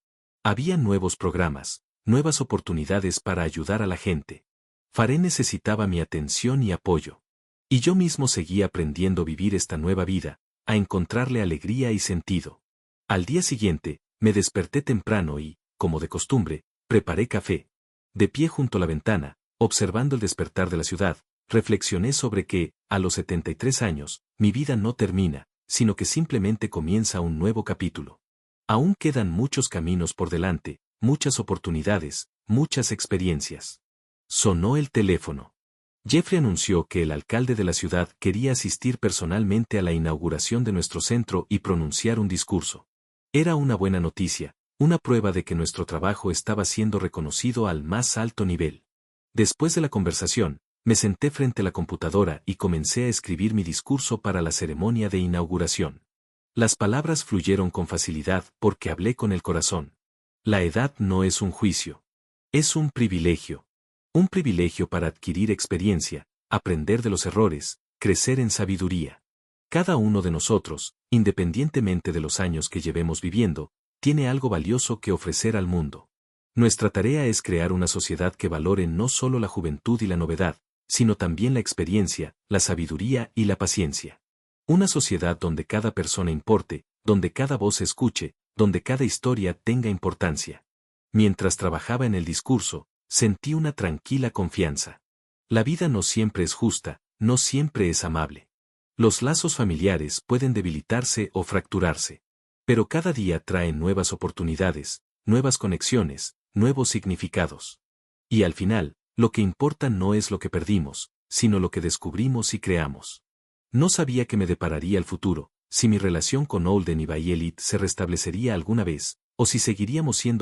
Había nuevos programas, nuevas oportunidades para ayudar a la gente. Faren necesitaba mi atención y apoyo. Y yo mismo seguía aprendiendo a vivir esta nueva vida, a encontrarle alegría y sentido. Al día siguiente, me desperté temprano y, como de costumbre, preparé café. De pie junto a la ventana, observando el despertar de la ciudad, reflexioné sobre que, a los 73 años, mi vida no termina, sino que simplemente comienza un nuevo capítulo. Aún quedan muchos caminos por delante, muchas oportunidades, muchas experiencias. Sonó el teléfono. Jeffrey anunció que el alcalde de la ciudad quería asistir personalmente a la inauguración de nuestro centro y pronunciar un discurso. Era una buena noticia, una prueba de que nuestro trabajo estaba siendo reconocido al más alto nivel. Después de la conversación, me senté frente a la computadora y comencé a escribir mi discurso para la ceremonia de inauguración. Las palabras fluyeron con facilidad porque hablé con el corazón. La edad no es un juicio. Es un privilegio. Un privilegio para adquirir experiencia, aprender de los errores, crecer en sabiduría. Cada uno de nosotros, independientemente de los años que llevemos viviendo, tiene algo valioso que ofrecer al mundo. Nuestra tarea es crear una sociedad que valore no solo la juventud y la novedad, sino también la experiencia, la sabiduría y la paciencia. Una sociedad donde cada persona importe, donde cada voz se escuche, donde cada historia tenga importancia. Mientras trabajaba en el discurso, sentí una tranquila confianza. La vida no siempre es justa, no siempre es amable. Los lazos familiares pueden debilitarse o fracturarse. Pero cada día trae nuevas oportunidades, nuevas conexiones, nuevos significados. Y al final, lo que importa no es lo que perdimos, sino lo que descubrimos y creamos. No sabía qué me depararía el futuro, si mi relación con Holden y Violet se restablecería alguna vez, o si seguiríamos siendo